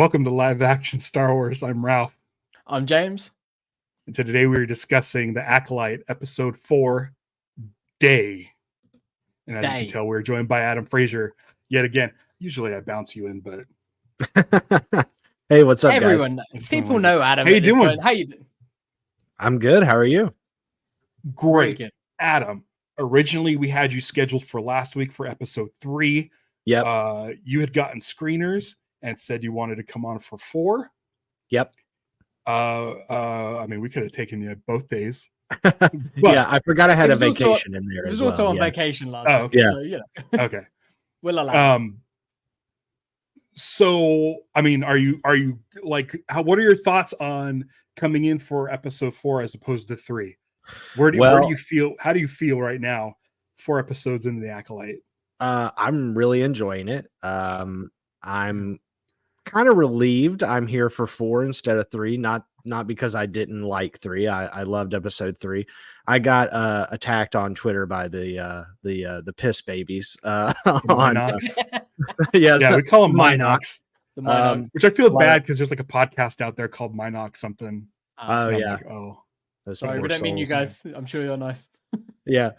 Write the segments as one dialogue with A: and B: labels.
A: Welcome to Live Action Star Wars. I'm Ralph.
B: I'm James.
A: And today we're discussing The Acolyte, Episode 4, Day. And as you can tell, we're joined by Adam Frazier yet again. Usually I bounce you in, but...
C: Hey, what's up,
B: Everyone,
C: guys?
B: people know Adam.
A: How you doing?
B: How you doing?
C: I'm good. How are you?
A: Great.
B: Good.
A: Adam, originally we had you scheduled for last week for Episode 3.
C: Yep.
A: You had gotten screeners and said you wanted to come on for 4.
C: Yep.
A: I mean, we could have taken you both days.
C: Yeah, I forgot I had a
B: It was
C: vacation in there
B: He was
C: as well.
B: also on
C: yeah.
B: vacation last
A: Oh,
B: week.
C: yeah.
B: So, you know,
A: Okay.
B: we'll allow it.
A: So, I mean, are you like, what are your thoughts on coming in for Episode 4 as opposed to 3? Where do you feel? How do you feel right now? 4 episodes into the Acolyte.
C: I'm really enjoying it. I'm kind of relieved I'm here for 4 instead of 3. Not because I didn't like 3. I loved Episode 3. I got attacked on Twitter by the piss babies.
A: Minox.
C: Yeah,
A: we call them Minox.
B: The Minox.
A: Which I feel bad because there's like a podcast out there called Minox something.
C: Oh
A: And I'm
C: yeah.
A: like, oh,
C: Those
B: Sorry, we
C: poor
B: don't mean you
C: souls.
B: guys. I'm sure you're nice.
C: Yeah.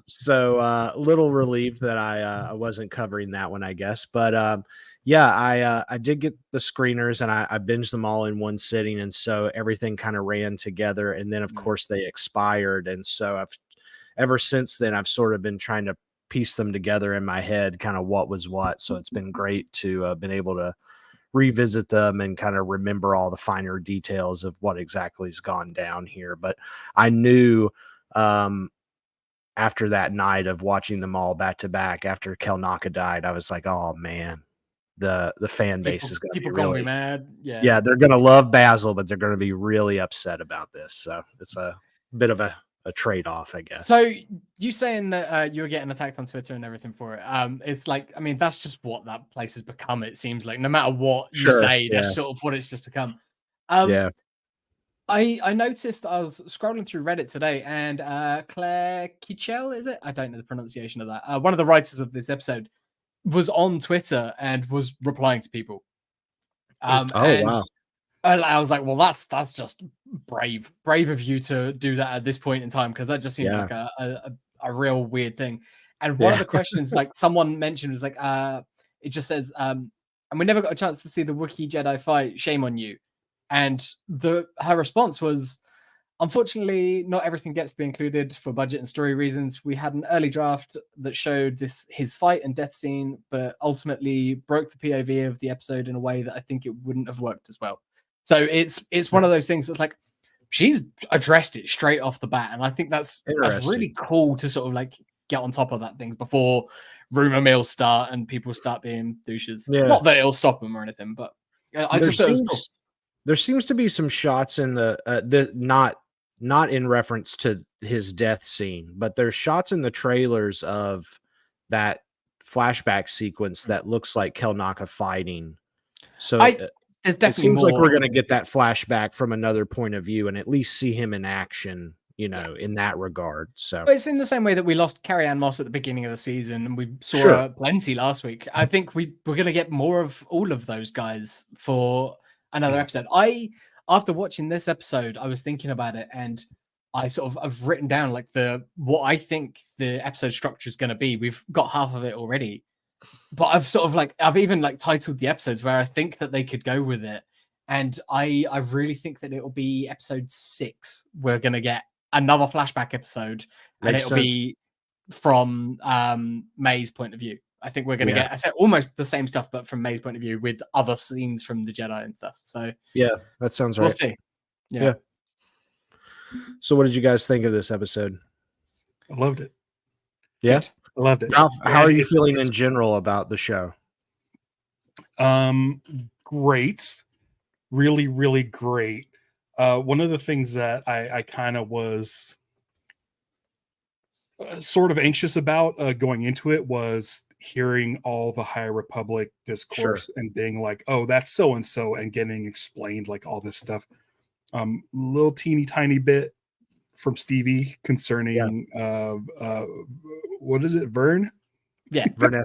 C: So little relieved that I wasn't covering that one, I guess. But yeah, I did get the screeners and I binged them all in one sitting, and so everything kind of ran together. And then of course they expired, and so ever since then I've sort of been trying to piece them together in my head, kind of what was what. So it's been great to been able to revisit them and kind of remember all the finer details of what exactly has gone down here. But I knew after that night of watching them all back to back after Kelnaka died, I was like, oh man, the fan base is going to be really
B: mad.
C: Yeah, they're going to love Basil, but they're going to be really upset about this. So it's a bit of a trade-off, I guess.
B: So you saying that you were getting attacked on Twitter and everything for it? It's like, I mean, that's just what that place has become. It seems like no matter what you say, that's sort of what it's just become.
C: Yeah.
B: I noticed I was scrolling through Reddit today, and Claire Kichel, is it? I don't know the pronunciation of that. One of the writers of this episode was on Twitter and was replying to people.
C: Wow.
B: I was like, well, that's just brave of you to do that at this point in time, because that just seems like a real weird thing. And one of the questions, like someone mentioned, was like, it just says, and we never got a chance to see the Wookiee Jedi fight. Shame on you. And her response was, unfortunately, not everything gets to be included for budget and story reasons. We had an early draft that showed his fight and death scene, but ultimately broke the POV of the episode in a way that I think it wouldn't have worked as well. So it's one of those things that's like, she's addressed it straight off the bat, and I think that's really cool to sort of like get on top of that thing before rumor mills start and people start being douches.
C: Yeah.
B: Not that it'll stop them or anything, but I just thought it was cool.
C: There seems to be some shots in the not in reference to his death scene, but there's shots in the trailers of that flashback sequence that looks like Kelnaka fighting. So
B: there's definitely
C: it seems
B: more.
C: like we're going to get that flashback from another point of view and at least see him in action, you know, in that regard. So
B: it's in the same way that we lost Carrie-Anne Moss at the beginning of the season, and we saw her plenty last week. I think we're going to get more of all of those guys for another episode. After watching this episode, I was thinking about it, and I I've written down like what I think the episode structure is going to be. We've got half of it already, but I've even titled the episodes where I think that they could go with it, and I really think that it will be episode 6. We're going to get another flashback episode, and it'll be from May's point of view. I think we're going to get almost the same stuff, but from May's point of view with other scenes from the Jedi and stuff. So
C: yeah, that sounds right.
B: We'll see. Yeah.
C: So what did you guys think of this episode?
A: I loved it.
C: Yeah,
A: I loved it.
C: How are you feeling in general about the show?
A: Great. Really, really great. One of the things that I kind of was sort of anxious about going into it was hearing all the High Republic discourse and being like, oh, that's so and so, and getting explained like all this stuff. Little teeny tiny bit from Stevie concerning what is it, Vern?
B: Yeah,
C: Vern.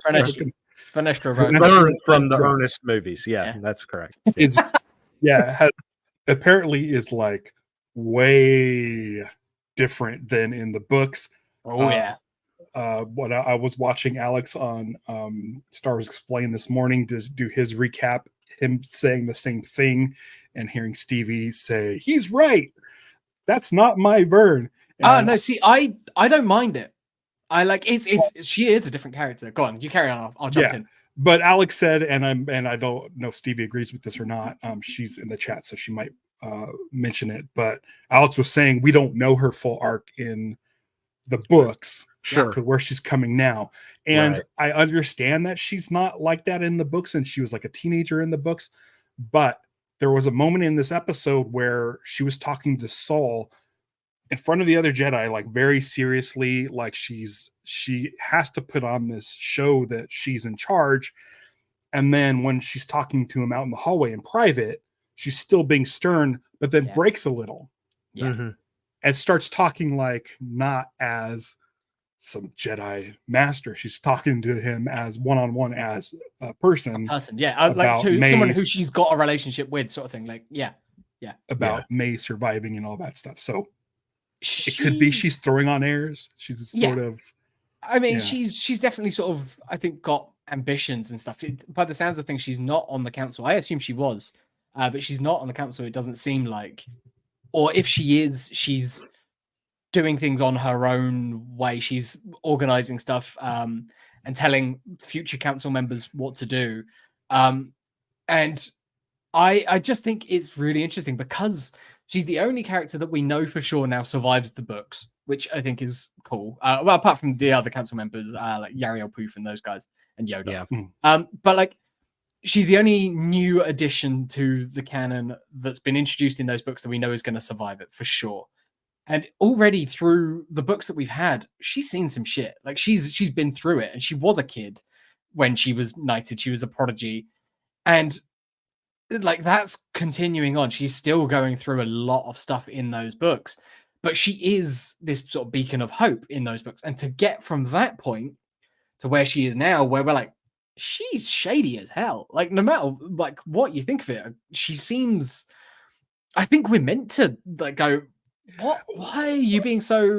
B: Vanessa
C: Learned from the Ernest movies. Yeah, that's correct.
A: Apparently is like way different than in the books. What I was watching Alex on Star Wars Explained this morning to do his recap, him saying the same thing and hearing Stevie say, he's right. That's not my Vern.
B: No, see, I don't mind it. I like she is a different character. Go on, you carry on. I'll jump in.
A: But Alex said, and I don't know if Stevie agrees with this or not. She's in the chat, so she might mention it. But Alex was saying we don't know her full arc in the books, to where she's coming now. And I understand that she's not like that in the books, and she was like a teenager in the books. But there was a moment in this episode where she was talking to Saul in front of the other Jedi, like very seriously, like she has to put on this show that she's in charge. And then when she's talking to him out in the hallway in private, she's still being stern, but then breaks a little. And starts talking like not as some Jedi master. She's talking to him as one-on-one, as a person.
B: Like someone who she's got a relationship with, sort of thing. Like,
A: about May surviving and all that stuff. So it could be she's throwing on airs. She's sort of.
B: I mean, she's definitely sort of, I think, got ambitions and stuff. By the sounds of things, she's not on the council. I assume she was, but she's not on the council. It doesn't seem like, or if she is, she's doing things on her own way. She's organizing stuff and telling future council members what to do. And I just think it's really interesting because she's the only character that we know for sure now survives the books, which I think is cool. Well, apart from the other council members, like Yariel Poof and those guys, and Yoda. But like, she's the only new addition to the canon that's been introduced in those books that we know is going to survive it for sure. And already through the books that we've had, she's seen some shit. Like she's been through it, and she was a kid when she was knighted. She was a prodigy, and like that's continuing on. She's still going through a lot of stuff in those books, but she is this sort of beacon of hope in those books. And to get from that point to where she is now, where we're like, she's shady as hell. Like no matter like what you think of it, she seems. I think we're meant to like go. What? Why are you being so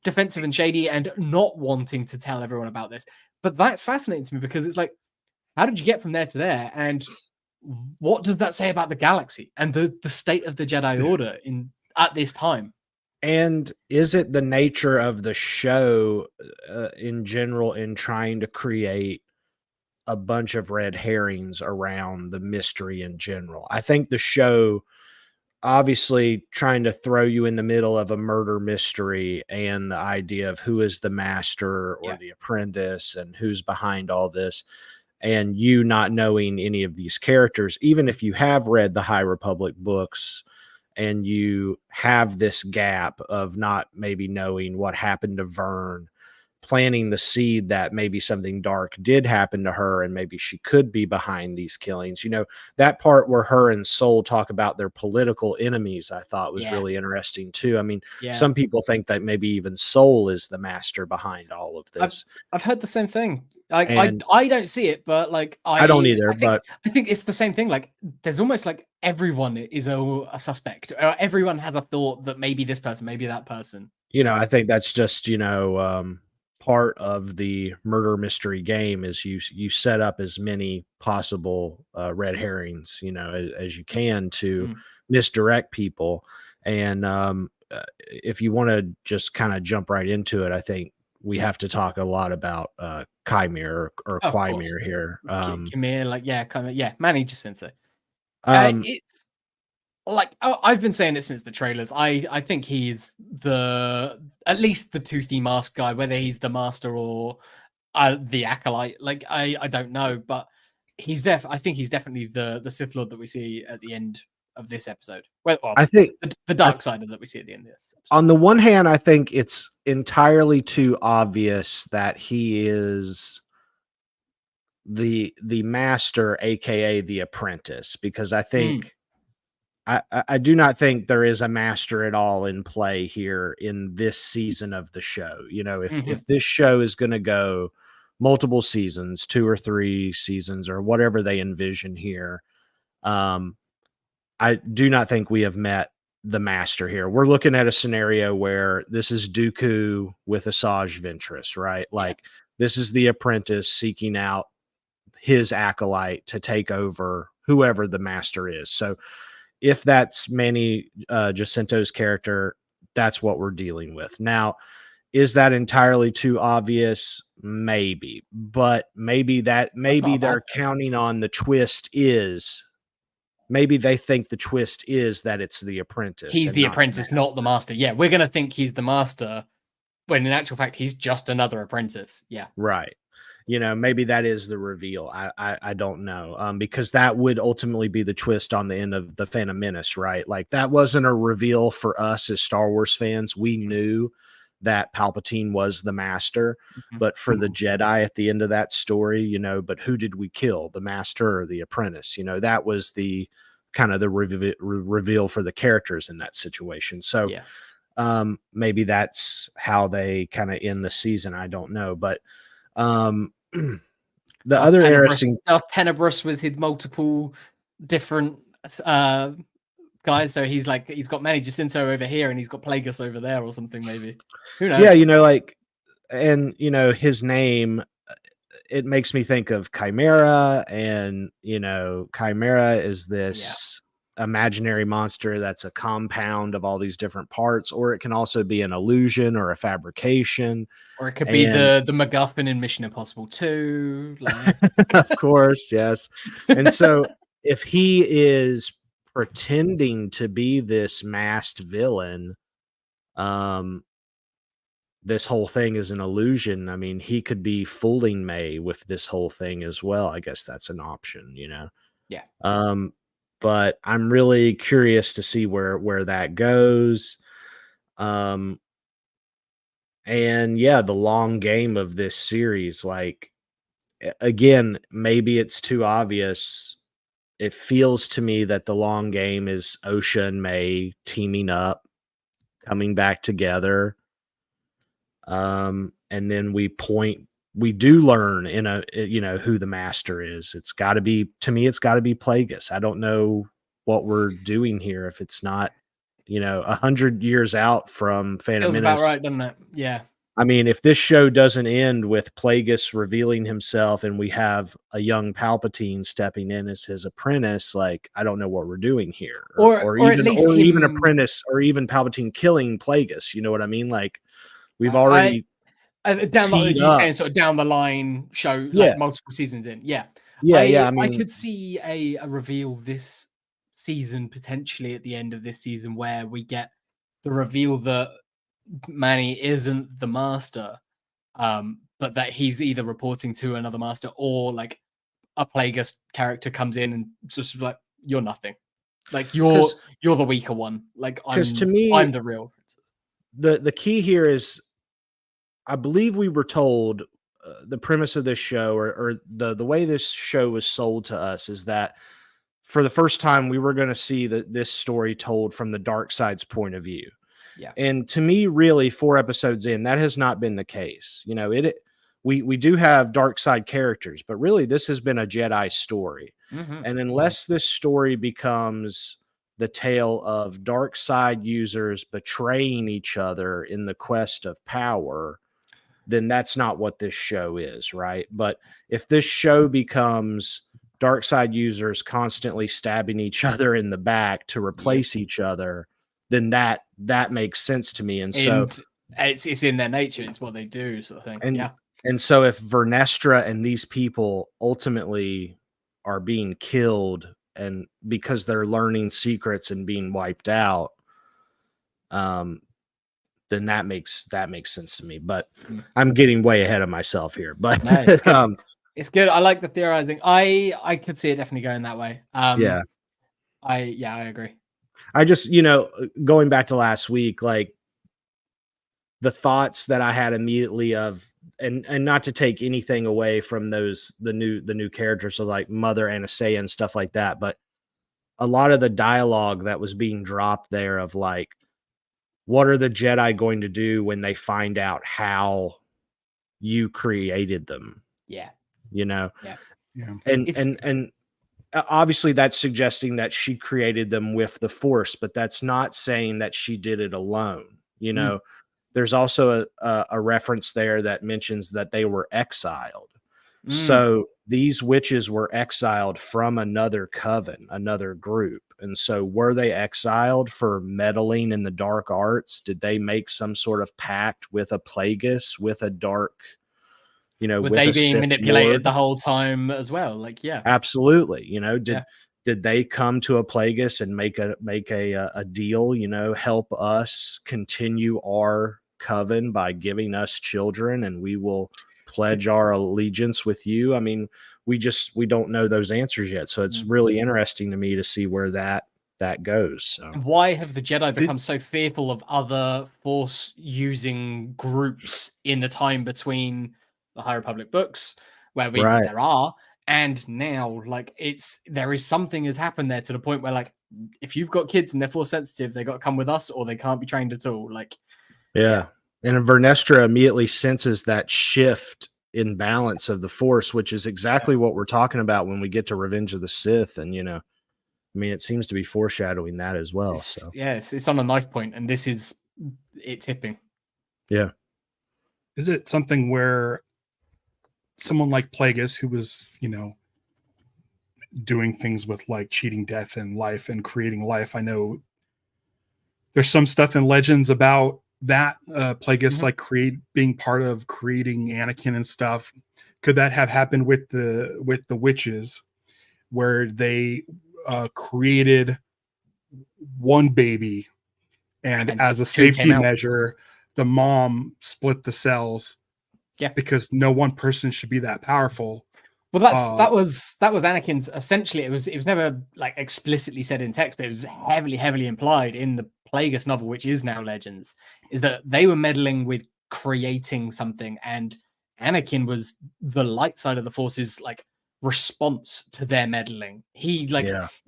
B: defensive and shady and not wanting to tell everyone about this? But that's fascinating to me because it's like, how did you get from there to there? And what does that say about the galaxy and the state of the Jedi Order at this time?
C: And is it the nature of the show in general in trying to create a bunch of red herrings around the mystery in general? I think the show obviously trying to throw you in the middle of a murder mystery and the idea of who is the master or the apprentice and who's behind all this, and you not knowing any of these characters, even if you have read the High Republic books and you have this gap of not maybe knowing what happened to Vern, planting the seed that maybe something dark did happen to her and maybe she could be behind these killings. You know, that part where her and Soul talk about their political enemies, I thought was really interesting too. I mean, some people think that maybe even Soul is the master behind all of this.
B: I've heard the same thing. Like, I don't see it, but like,
C: I don't either,
B: I think it's the same thing. Like, there's almost like everyone is a suspect, or everyone has a thought that maybe this person, maybe that person.
C: You know, I think that's just, you know, part of the murder mystery game is you set up as many possible red herrings, you know, as you can to misdirect people. And if you want to just kind of jump right into it, I think we have to talk a lot about Chimere or Quimere here.
B: Chimere, like, Manny Jacinto. It's like, I've been saying it since the trailers. I think he's at least the toothy mask guy, whether he's the master or the acolyte. Like, I don't know, but I think he's definitely the Sith Lord that we see at the end of this episode. Well,
C: I think
B: the dark side that we see at the end of this episode.
C: On the one hand, I think it's entirely too obvious that he is the master, aka the apprentice, because I think I do not think there is a master at all in play here in this season of the show. You know, if this show is going to go multiple seasons, 2 or 3 seasons, or whatever they envision here. I do not think we have met the master here. We're looking at a scenario where this is Dooku with Asajj Ventress, right? Like this is the apprentice seeking out his acolyte to take over whoever the master is. So if that's Manny Jacinto's character, that's what we're dealing with. Now, is that entirely too obvious? Maybe, but maybe they're counting on the twist is. Maybe they think the twist is that it's the apprentice.
B: He's the apprentice, not the master. Yeah, we're going to think he's the master, when in actual fact, he's just another apprentice. Yeah.
C: Right. Maybe that is the reveal. I don't know. Because that would ultimately be the twist on the end of the Phantom Menace, right? Like that wasn't a reveal for us as Star Wars fans. We knew that Palpatine was the master, but for the Jedi at the end of that story, but who did we kill, the master or the apprentice? That was the kind of the reveal for the characters in that situation. So maybe that's how they kind of end the season. I don't know, but the other interesting
B: Tenebrous with his multiple different guys, so he's got Manny Jacinto over here and he's got Plagueis over there or something, maybe. Who knows?
C: Yeah, his name, it makes me think of Chimera, and Chimera is this imaginary monster that's a compound of all these different parts, or it can also be an illusion or a fabrication,
B: or it could be the MacGuffin in Mission Impossible 2.
C: Of course, yes. And so if he is pretending to be this masked villain, this whole thing is an illusion. I mean, he could be fooling May with this whole thing as well. I guess that's an option,
B: Yeah.
C: But I'm really curious to see where that goes. And the long game of this series, like, again, maybe it's too obvious. It feels to me that the long game is Osha and May teaming up, coming back together. And then we do learn who the master is. It's got to be Plagueis. I don't know what we're doing here if it's not, 100 years out from Phantom Menace.
B: Feels about right, doesn't it? Yeah.
C: I mean, if this show doesn't end with Plagueis revealing himself and we have a young Palpatine stepping in as his apprentice, like, I don't know what we're doing here. Or even apprentice, or even Palpatine killing Plagueis. You know what I mean? Like, we've already
B: down the line show, like multiple seasons in. Yeah. I mean, I could see a reveal this season, potentially at the end of this season, where we get the reveal that Manny isn't the master, but that he's either reporting to another master, or like a Plagueis character comes in and just like, you're nothing, like you're the weaker one, like I'm the real princess.
C: The key here is, I believe we were told the premise of this show, or the way this show was sold to us, is that for the first time we were going to see this story told from the dark side's point of view.
B: Yeah. And
C: to me, really, 4 episodes in, that has not been the case. We do have dark side characters, but really this has been a Jedi story.
B: Mm-hmm.
C: And unless this story becomes the tale of dark side users betraying each other in the quest of power, then that's not what this show is, right? But if this show becomes dark side users constantly stabbing each other in the back to replace each other, then that makes sense to me. And so
B: it's in their nature. It's what they do, sort of thing.
C: And so if Vernestra and these people ultimately are being killed, and because they're learning secrets and being wiped out, then that makes sense to me. But I'm getting way ahead of myself here. But
B: no, it's good. It's good. I like the theorizing. I could see it definitely going that way. I agree.
C: I just, going back to last week, like, the thoughts that I had immediately of, and not to take anything away from the new characters, so like Mother Anastasia and stuff like that, but a lot of the dialogue that was being dropped there of like, what are the Jedi going to do when they find out how you created them?
B: Yeah.
C: You know,
B: Yeah.
C: and obviously that's suggesting that she created them with the Force, but that's not saying that she did it alone. You know, there's also a reference there that mentions that they were exiled. So these witches were exiled from another coven, another group. And so were they exiled for meddling in the dark arts? Did they make some sort of pact with a Plagueis, with a dark, you know,
B: were
C: with
B: they
C: a
B: being
C: Sith
B: manipulated
C: Lord?
B: the whole time as well? Like, yeah,
C: Absolutely. You know,
B: yeah.
C: did they come to a Plagueis and make a deal, you know, help us continue our coven by giving us children, and we will pledge our allegiance with you? I mean, we don't know those answers yet. So it's really interesting to me to see where that goes. So
B: Why have the Jedi become so fearful of other Force using groups in the time between the High Republic books, where there are, and now? Like, there is something has happened there to the point where, like, if you've got kids and they're Force sensitive, they got to come with us, or they can't be trained at all. Like,
C: yeah. And Vernestra immediately senses that shift in balance of the Force, which is exactly what we're talking about when we get to Revenge of the Sith. And, you know, I mean, it seems to be foreshadowing that as well. So
B: it's on a knife point, and this is it tipping.
C: Yeah.
A: Is it something where someone like Plagueis, who was, you know, doing things with like cheating death and life and creating life? I know there's some stuff in Legends about that Plagueis like being part of creating Anakin and stuff. Could that have happened with the witches, where they created one baby, and as a safety measure, the mom split the cells?
B: Yeah,
C: because
A: no one person should be that powerful.
B: Well, that was Anakin's. Essentially, it was never like explicitly said in text, but it was heavily implied in the Plagueis novel, which is now Legends, is that they were meddling with creating something, and Anakin was the light side of the Force's like response to their meddling. He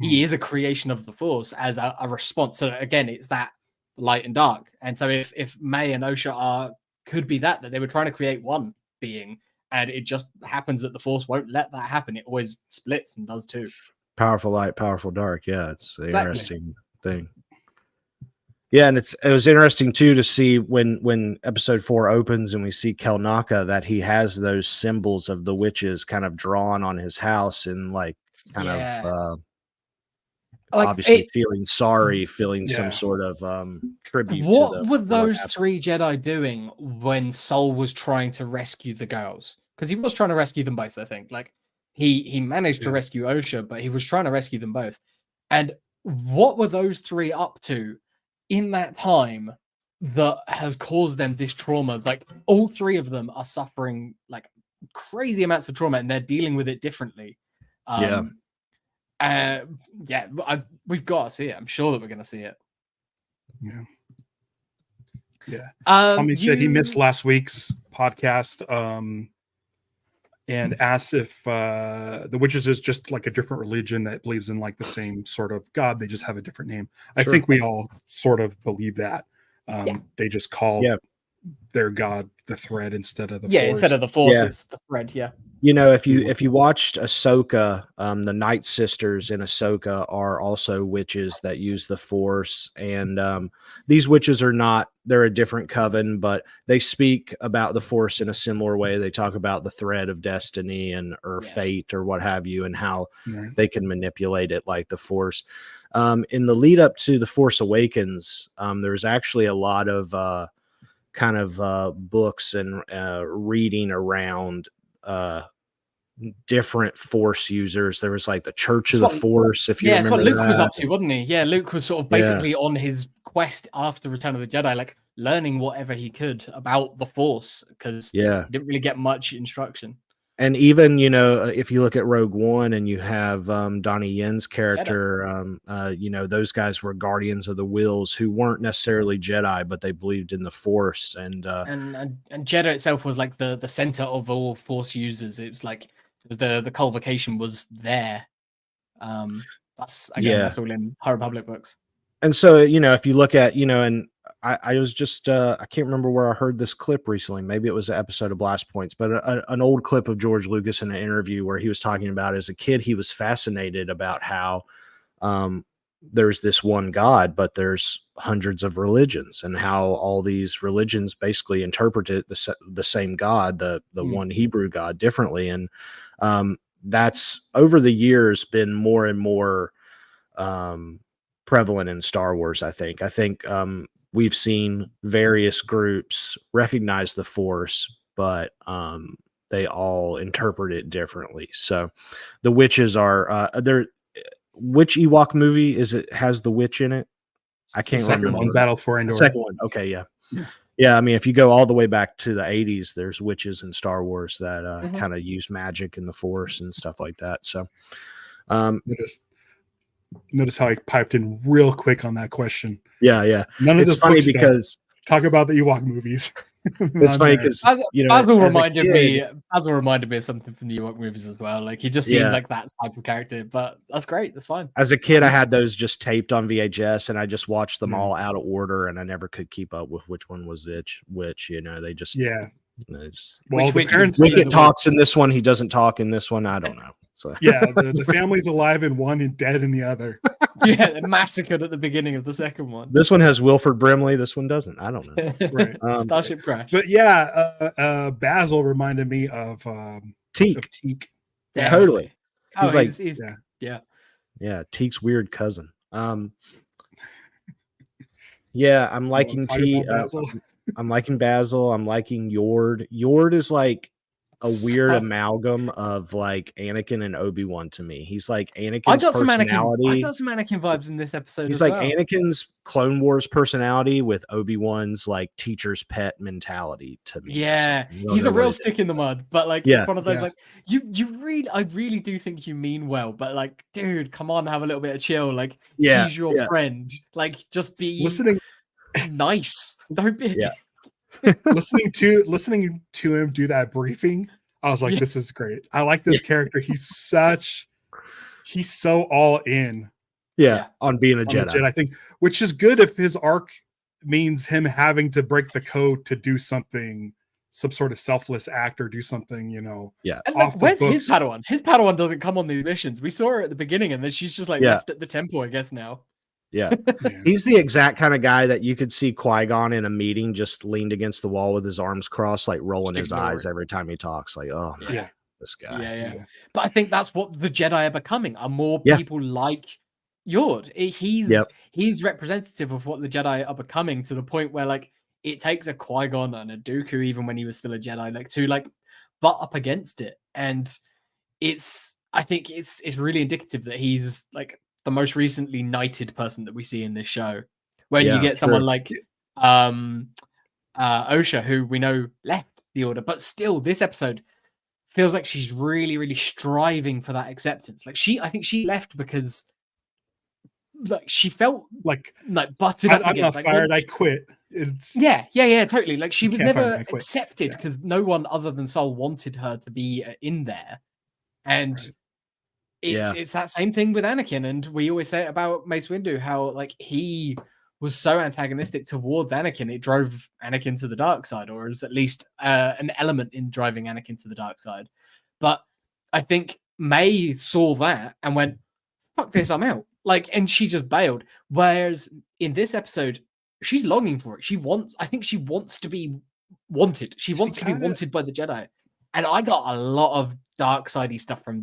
B: is a creation of the Force as a response. So again, it's that light and dark. And so if May and Osha could be that they were trying to create one being, and it just happens that the Force won't let that happen. It always splits and does too.
C: Powerful light, powerful dark. Yeah, it's an interesting thing. Yeah, and it was interesting too to see when episode 4 opens and we see Kelnaka, that he has those symbols of the witches kind of drawn on his house, and like kind of like obviously feeling sorry, feeling some sort of tribute.
B: What were those 3 Jedi doing when Sol was trying to rescue the girls? Because he was trying to rescue them both, I think. Like he managed to rescue Osha, but he was trying to rescue them both. And what were those 3 up to in that time that has caused them this trauma? Like all 3 of them are suffering like crazy amounts of trauma, and they're dealing with it differently. We've got to see it. I'm sure that we're going to see it.
A: Tommy said he missed last week's podcast and asked if the witches is just like a different religion that believes in like the same sort of God. They just have a different name. I think we all sort of believe that. They just call their God the thread instead of the Force.
B: Instead of the Force, it's the thread.
C: You know, if you watched Ahsoka, the Night Sisters in Ahsoka are also witches that use the Force, and these witches they're a different coven, but they speak about the Force in a similar way. They talk about the thread of destiny or fate or what have you, and how they can manipulate it like the Force. In the lead up to The Force Awakens, there's actually a lot of kind of books and reading around different Force users. There was like the Church of the Force, if you remember.
B: It's what Luke was up to, wasn't he? Yeah, Luke was sort of basically on his quest after Return of the Jedi, like learning whatever he could about the Force, because he didn't really get much instruction.
C: And even, you know, if you look at Rogue One and you have Donnie Yen's character, you know, those guys were guardians of the Wills who weren't necessarily Jedi, but they believed in the Force. And
B: Jedha itself was like the center of all Force users. It was like the convocation was there. That's all in High Republic books.
C: And so, you know, if you look at, you know, and I was just I can't remember where I heard this clip recently. Maybe it was an episode of Blast Points, but an old clip of George Lucas in an interview where he was talking about as a kid he was fascinated about how there's this one God, but there's hundreds of religions, and how all these religions basically interpreted the same God, the one Hebrew God, differently. And that's over the years been more and more prevalent in Star Wars. I think we've seen various groups recognize the Force, but they all interpret it differently. So the witches are there. Which Ewok movie is it has the witch in it? I can't remember.
A: One, Battle for Endor.
C: The second one. Okay, yeah. I mean, if you go all the way back to the 80s, there's witches in Star Wars that kind of use magic and the Force and stuff like that. So,
A: notice how I piped in real quick on that question.
C: Yeah.
A: None of
C: it's
A: this
C: funny because
A: talk about the Ewok movies.
C: It's funny because
B: Basil reminded me of something from the Ewok movies as well. Like he just seemed like that type of character, but that's great. That's fine.
C: As a kid, I had those just taped on VHS, and I just watched them all out of order, and I never could keep up with which one was which. They just Wicket talks in this one, he doesn't talk in this one. I don't know. So
A: the family's alive in one and dead in the other.
B: They're massacred at the beginning of the second one.
C: This one has Wilford Brimley. This one doesn't. I don't know.
A: Right.
B: Starship Crash.
A: But Basil reminded me of
C: Teak. Yeah. Totally.
B: He's
C: Teak's weird cousin. I'm liking Teak. I'm liking Basil. I'm liking Yord. Yord is like a weird amalgam of like Anakin and Obi-Wan to me. He's like Anakin's personality.
B: I got some Anakin vibes in this episode.
C: He's like Anakin's Clone Wars personality with Obi-Wan's like teacher's pet mentality to me.
B: Yeah, he's a real stick in the mud, but like it's one of those like I really do think you mean well, but like, dude, come on, have a little bit of chill. Like, he's your friend. Like, just be nice. Don't be.
A: listening to him do that briefing, I was like, this is great. I like this character. He's so all in
C: on being a Jedi.
A: I think, which is good if his arc means him having to break the code to do something, some sort of selfless act or do something,
B: And like, where's his Padawan? His Padawan doesn't come on these missions. We saw her at the beginning, and then she's just like left at the temple, I guess now.
C: Yeah. He's the exact kind of guy that you could see Qui-Gon in a meeting just leaned against the wall with his arms crossed, like rolling his eyes every time he talks. Like, oh man, this guy.
B: Yeah. But I think that's what the Jedi are becoming, are more people like Yord. He's representative of what the Jedi are becoming, to the point where like it takes a Qui-Gon and a Dooku, even when he was still a Jedi, like to like butt up against it. And I think it's really indicative that he's like the most recently knighted person that we see in this show. When you get someone like Osha, who we know left the Order, but still this episode feels like she's really, really striving for that acceptance. Like I think she left because like she felt like butted up
A: I'm
B: against.
A: not fired. I quit.
B: Totally. Like she was never accepted because no one other than Sol wanted her to be in there, and. It's that same thing with Anakin, and we always say it about Mace Windu, how like he was so antagonistic towards Anakin, it drove Anakin to the dark side, or is at least an element in driving Anakin to the dark side. But I think May saw that and went, "Fuck this, I'm out." Like, and she just bailed. Whereas in this episode, she's longing for it. I think she wants to be wanted. She wants to be wanted by the Jedi. And I got a lot of dark sidey stuff from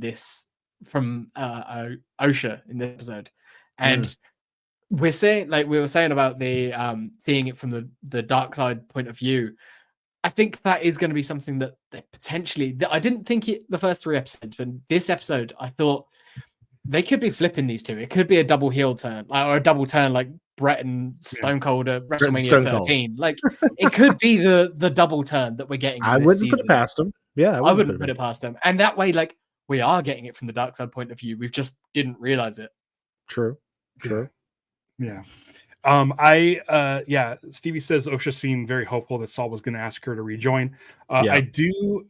B: Osha in this episode, and we're saying, like we were saying about the seeing it from the dark side point of view. I think that is going to be something that they potentially. I didn't think it the first 3 episodes, but this episode I thought they could be flipping these two. It could be a double heel turn, or a double turn, like Brett and Stone Cold at WrestleMania 13. Like it could be the double turn that we're getting.
C: I wouldn't put it past them. Yeah,
B: I wouldn't put it past them, and that way, like. We are getting it from the dark side point of view. We've just didn't realize it.
C: True.
A: Yeah. Stevie says Osha seemed very hopeful that Saul was going to ask her to rejoin. I do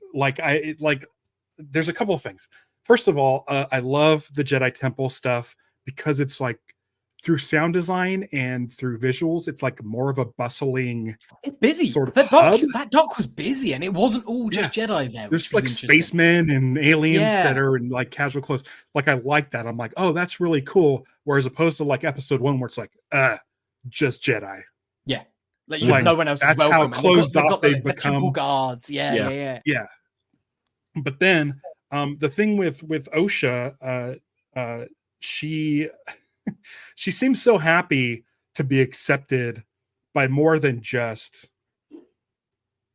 A: there's a couple of things. First of all, I love the Jedi Temple stuff because it's like through sound design and through visuals, it's like more of a bustling.
B: It's busy.
A: Sort of
B: that
A: hub.
B: dock was busy, and it wasn't all just Jedi there.
A: There's like spacemen and aliens that are in like casual clothes. Like I like that. I'm like, oh, that's really cool. Whereas opposed to like episode 1, where it's like, just Jedi.
B: Yeah, like no one else is welcome.
A: How closed off they've become.
B: The temple guards. Yeah.
A: But then, the thing with Osha, she seems so happy to be accepted by more than just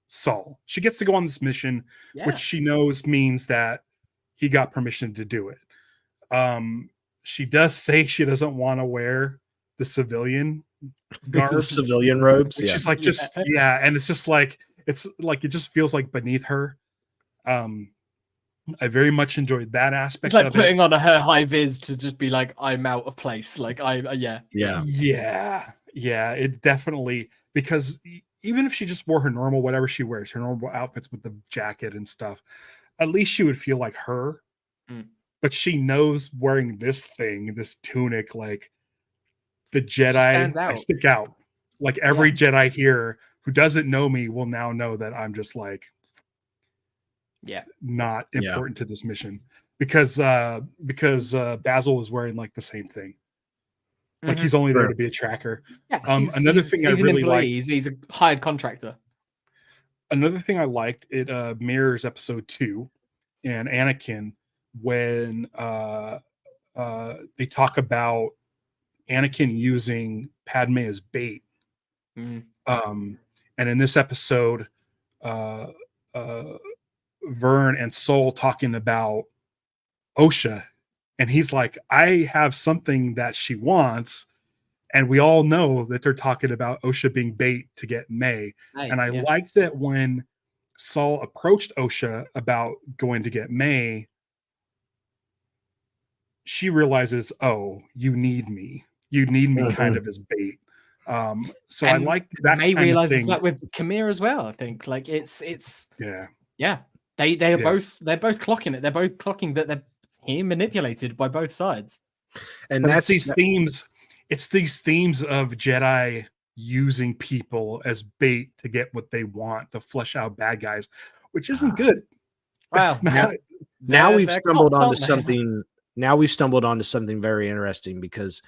A: Saul. She gets to go on this mission, which she knows means that he got permission to do it. She does say she doesn't want to wear the civilian garb,
C: civilian robes.
A: She's like, and it's just like it just feels like beneath her. I very much enjoyed that aspect.
B: It's like of putting on her high vis to just be like, I'm out of place. Like
A: it definitely, because even if she just wore her normal, whatever she wears, her normal outfits with the jacket and stuff, at least she would feel like her. But she knows wearing this thing, this tunic, like the Jedi, I stick out. Like every Jedi here who doesn't know me will now know that I'm just like, not important to this mission, because Basil is wearing like the same thing. Like he's only there to be a tracker. Another thing I really like,
B: he's a hired contractor.
A: Another thing I liked, it mirrors episode 2 and Anakin, when they talk about Anakin using Padme as bait. And in this episode, Vern and Soul talking about Osha, and he's like, I have something that she wants, and we all know that they're talking about Osha being bait to get May. And I like that when Saul approached Osha about going to get May, she realizes, oh, you need me kind of as bait. So I like that.
B: May realizes that with Kamir as well. I think like it's they're both clocking it. They're both clocking that they're being manipulated by both sides.
C: And that's
A: these themes. It's these themes of Jedi using people as bait to get what they want, to flesh out bad guys, which isn't good.
B: Wow.
C: Now we've stumbled onto something. Now we've stumbled onto something very interesting, because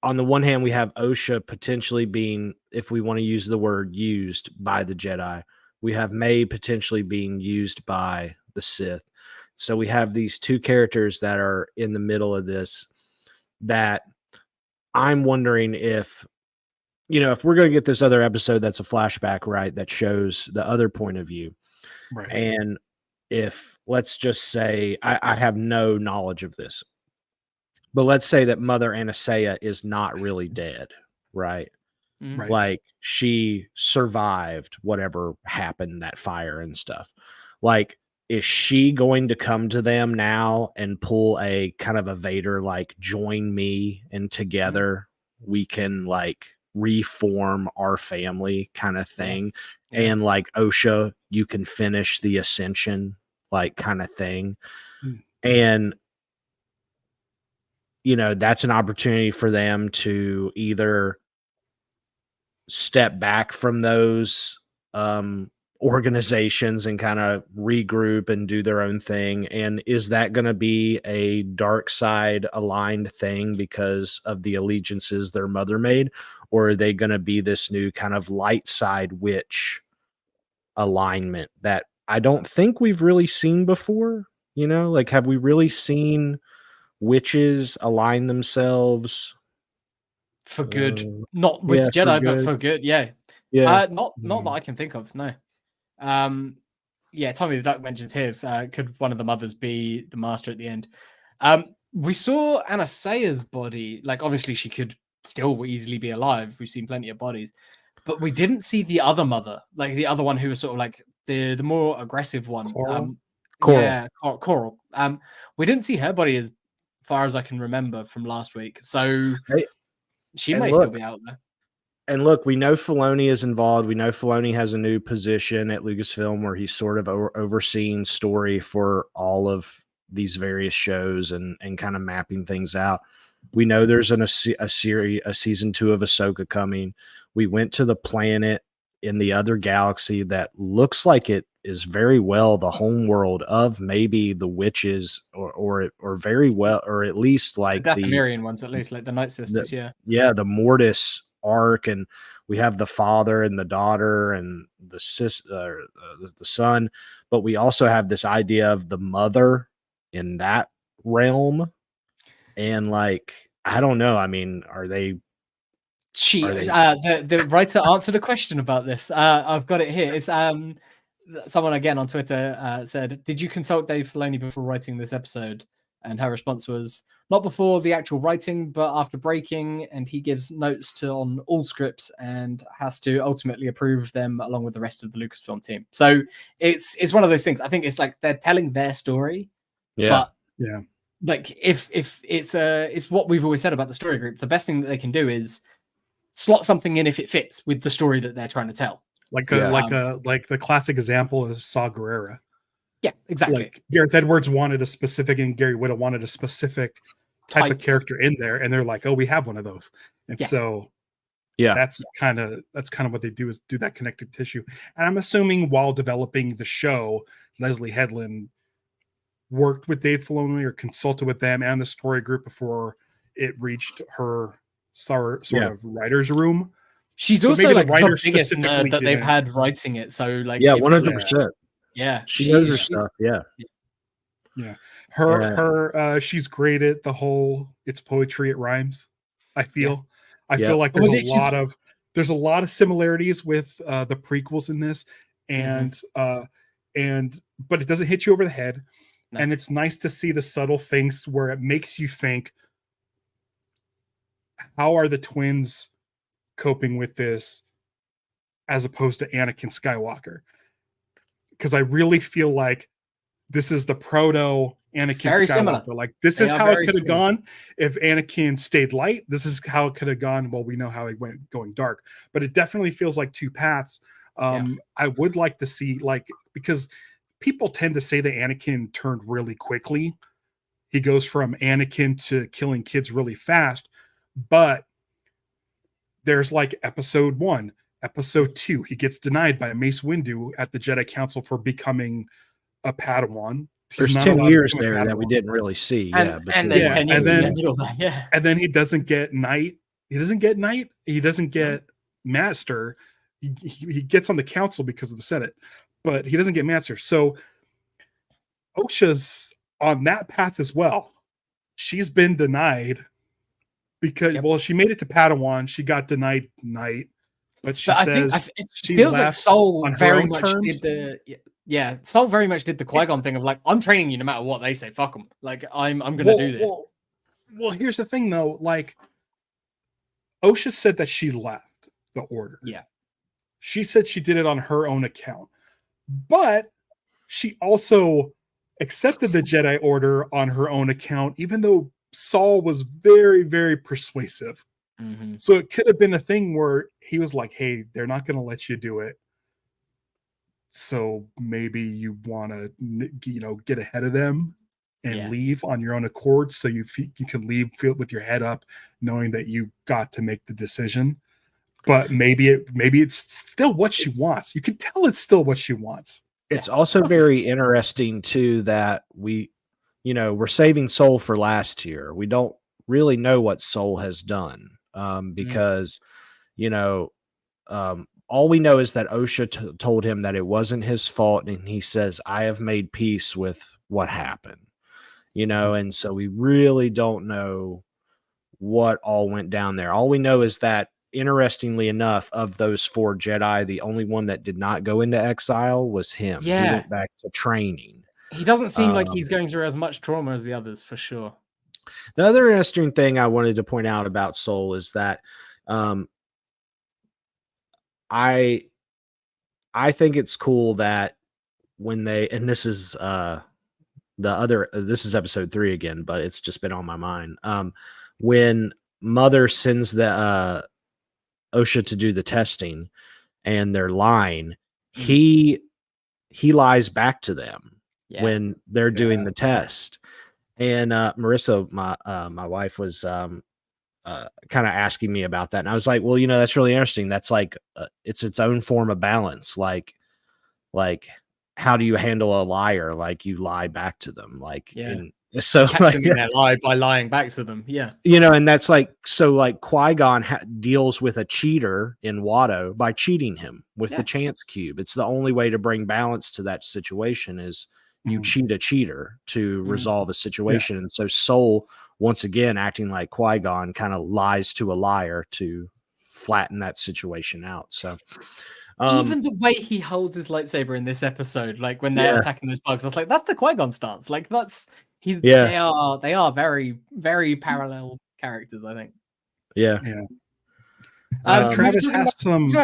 C: on the one hand, we have Osha potentially being, if we want to use the word, used by the Jedi. We have May potentially being used by the Sith. So we have these two characters that are in the middle of this, that I'm wondering if, if we're going to get this other episode that's a flashback, right, that shows the other point of view.
A: Right.
C: And if, let's just say, I have no knowledge of this, but let's say that Mother Anastasia is not really dead, right?
A: Right.
C: Like she survived whatever happened, that fire and stuff. Like, is she going to come to them now and pull a kind of a Vader, like, join me and together we can like reform our family kind of thing? And like, Osha, you can finish the ascension, like, kind of thing. And that's an opportunity for them to either step back from those organizations and kind of regroup and do their own thing. And is that going to be a dark side aligned thing because of the allegiances their mother made? Or are they going to be this new kind of light side witch alignment that I don't think we've really seen before? Like, have we really seen witches align themselves
B: for good? Not with Jedi, but for good. Not that I can think of. No. Tommy the Duck mentions his. Could one of the mothers be the master at the end? We saw Anastasia's body. Like, obviously she could still easily be alive. We've seen plenty of bodies, but we didn't see the other mother, like the other one who was sort of like the more aggressive one. Coral. We didn't see her body as far as I can remember from last week. So she may still be out there.
C: And look, we know Filoni is involved. We know Filoni has a new position at Lucasfilm where he's sort of overseeing story for all of these various shows and kind of mapping things out. We know there's a season 2 of Ahsoka coming. We went to the planet in the other galaxy that looks like it is very well the home world of maybe the witches, or very well, or at least like
B: the Dathomirian ones, at least like the Night Sisters.
C: The Mortis arc, and we have the father and the daughter and the the son, but we also have this idea of the mother in that realm. And like, I don't know. I mean, are they?
B: The writer answered a question about this. I've got it here. It's someone again on Twitter said, "Did you consult Dave Filoni before writing this episode?" And her response was, "Not before the actual writing, but after breaking." And he gives notes on all scripts and has to ultimately approve them along with the rest of the Lucasfilm team. So it's one of those things. I think it's like they're telling their story.
C: Yeah.
B: But like if it's what we've always said about the story group, the best thing that they can do is slot something in if it fits with the story that they're trying to tell.
A: Like the classic example is Saw Gerrera.
B: Yeah, exactly.
A: Like Gareth Edwards wanted a specific, and Gary Whitta wanted a specific type of character in there, and they're like, "Oh, we have one of those." And so, that's kind of what they do, is do that connective tissue. And I'm assuming while developing the show, Leslie Headland worked with Dave Filoni or consulted with them and the story group before it reached her sort of writer's room.
B: She's
A: so
B: also like the biggest nerd that they've had writing it. So like,
C: 100%.
B: Yeah,
C: she knows her stuff.
A: Yeah. Her she's great at the whole "it's poetry, it rhymes." I feel like there's a lot of similarities with the prequels in this, and but it doesn't hit you over the head. No. And it's nice to see the subtle things where it makes you think, how are the twins coping with this as opposed to Anakin Skywalker? Because I really feel like this is the proto Anakin Skywalker.
B: Similar.
A: Like, this is how it could have gone if Anakin stayed light. This is how it could have gone. Well, we know how he went going dark, but it definitely feels like two paths. I would like to see, like, because people tend to say that Anakin turned really quickly. He goes from Anakin to killing kids really fast, but there's like episode 1, episode 2, he gets denied by Mace Windu at the Jedi Council for becoming a Padawan.
C: There's 10 years there that we didn't really see. And
A: then he doesn't get Knight. He doesn't get Knight. He doesn't get Master. He gets on the council because of the Senate, but he doesn't get Master. So Osha's on that path as well. She's been denied because, she made it to Padawan. She got denied Knight, but she says
B: it feels like Soul very much did Soul very much did the Qui-Gon thing of like, I'm training you no matter what they say. Fuck them. Like, I'm going to do this.
A: Well, here's the thing though. Like, Osha said that she left the Order.
B: Yeah.
A: She said she did it on her own account, but she also accepted the Jedi Order on her own account, even though Saul was very, very persuasive.
B: Mm-hmm.
A: So it could have been a thing where he was like, "Hey, they're not going to let you do it. So maybe you want to, get ahead of them and leave on your own accord, so you can leave with your head up, knowing that you got to make the decision." But maybe it's still what she wants. You can tell it's still what she wants.
C: It's also very interesting too that we're saving Soul for last year. We don't really know what Soul has done because, all we know is that Osha told him that it wasn't his fault, and he says, "I have made peace with what happened," and so we really don't know what all went down there. All we know is that, interestingly enough, of those 4 Jedi, the only one that did not go into exile was him.
B: Yeah.
C: He went back to training.
B: He doesn't seem like he's going through as much trauma as the others, for sure.
C: The other interesting thing I wanted to point out about Soul is that I think it's cool that when they, and this is this is episode 3 again, but it's just been on my mind. When Mother sends the Osha to do the testing and they're lying, he lies back to them when they're doing the test. And Marissa, my wife, was kind of asking me about that, and I was like, well, that's really interesting. That's like it's its own form of balance. Like how do you handle a liar? Like you lie back to them. Like so
B: catch them in their lie by lying back to them. Yeah.
C: And that's like, so like Qui-Gon deals with a cheater in Watto by cheating him with the chance cube. It's the only way to bring balance to that situation is you cheat a cheater to resolve a situation. And so Soul, once again, acting like Qui-Gon, kind of lies to a liar to flatten that situation out. So
B: even the way he holds his lightsaber in this episode, like when they're attacking those bugs, I was like, that's the Qui-Gon stance. Like they are very, very parallel characters, I think.
A: Travis has some.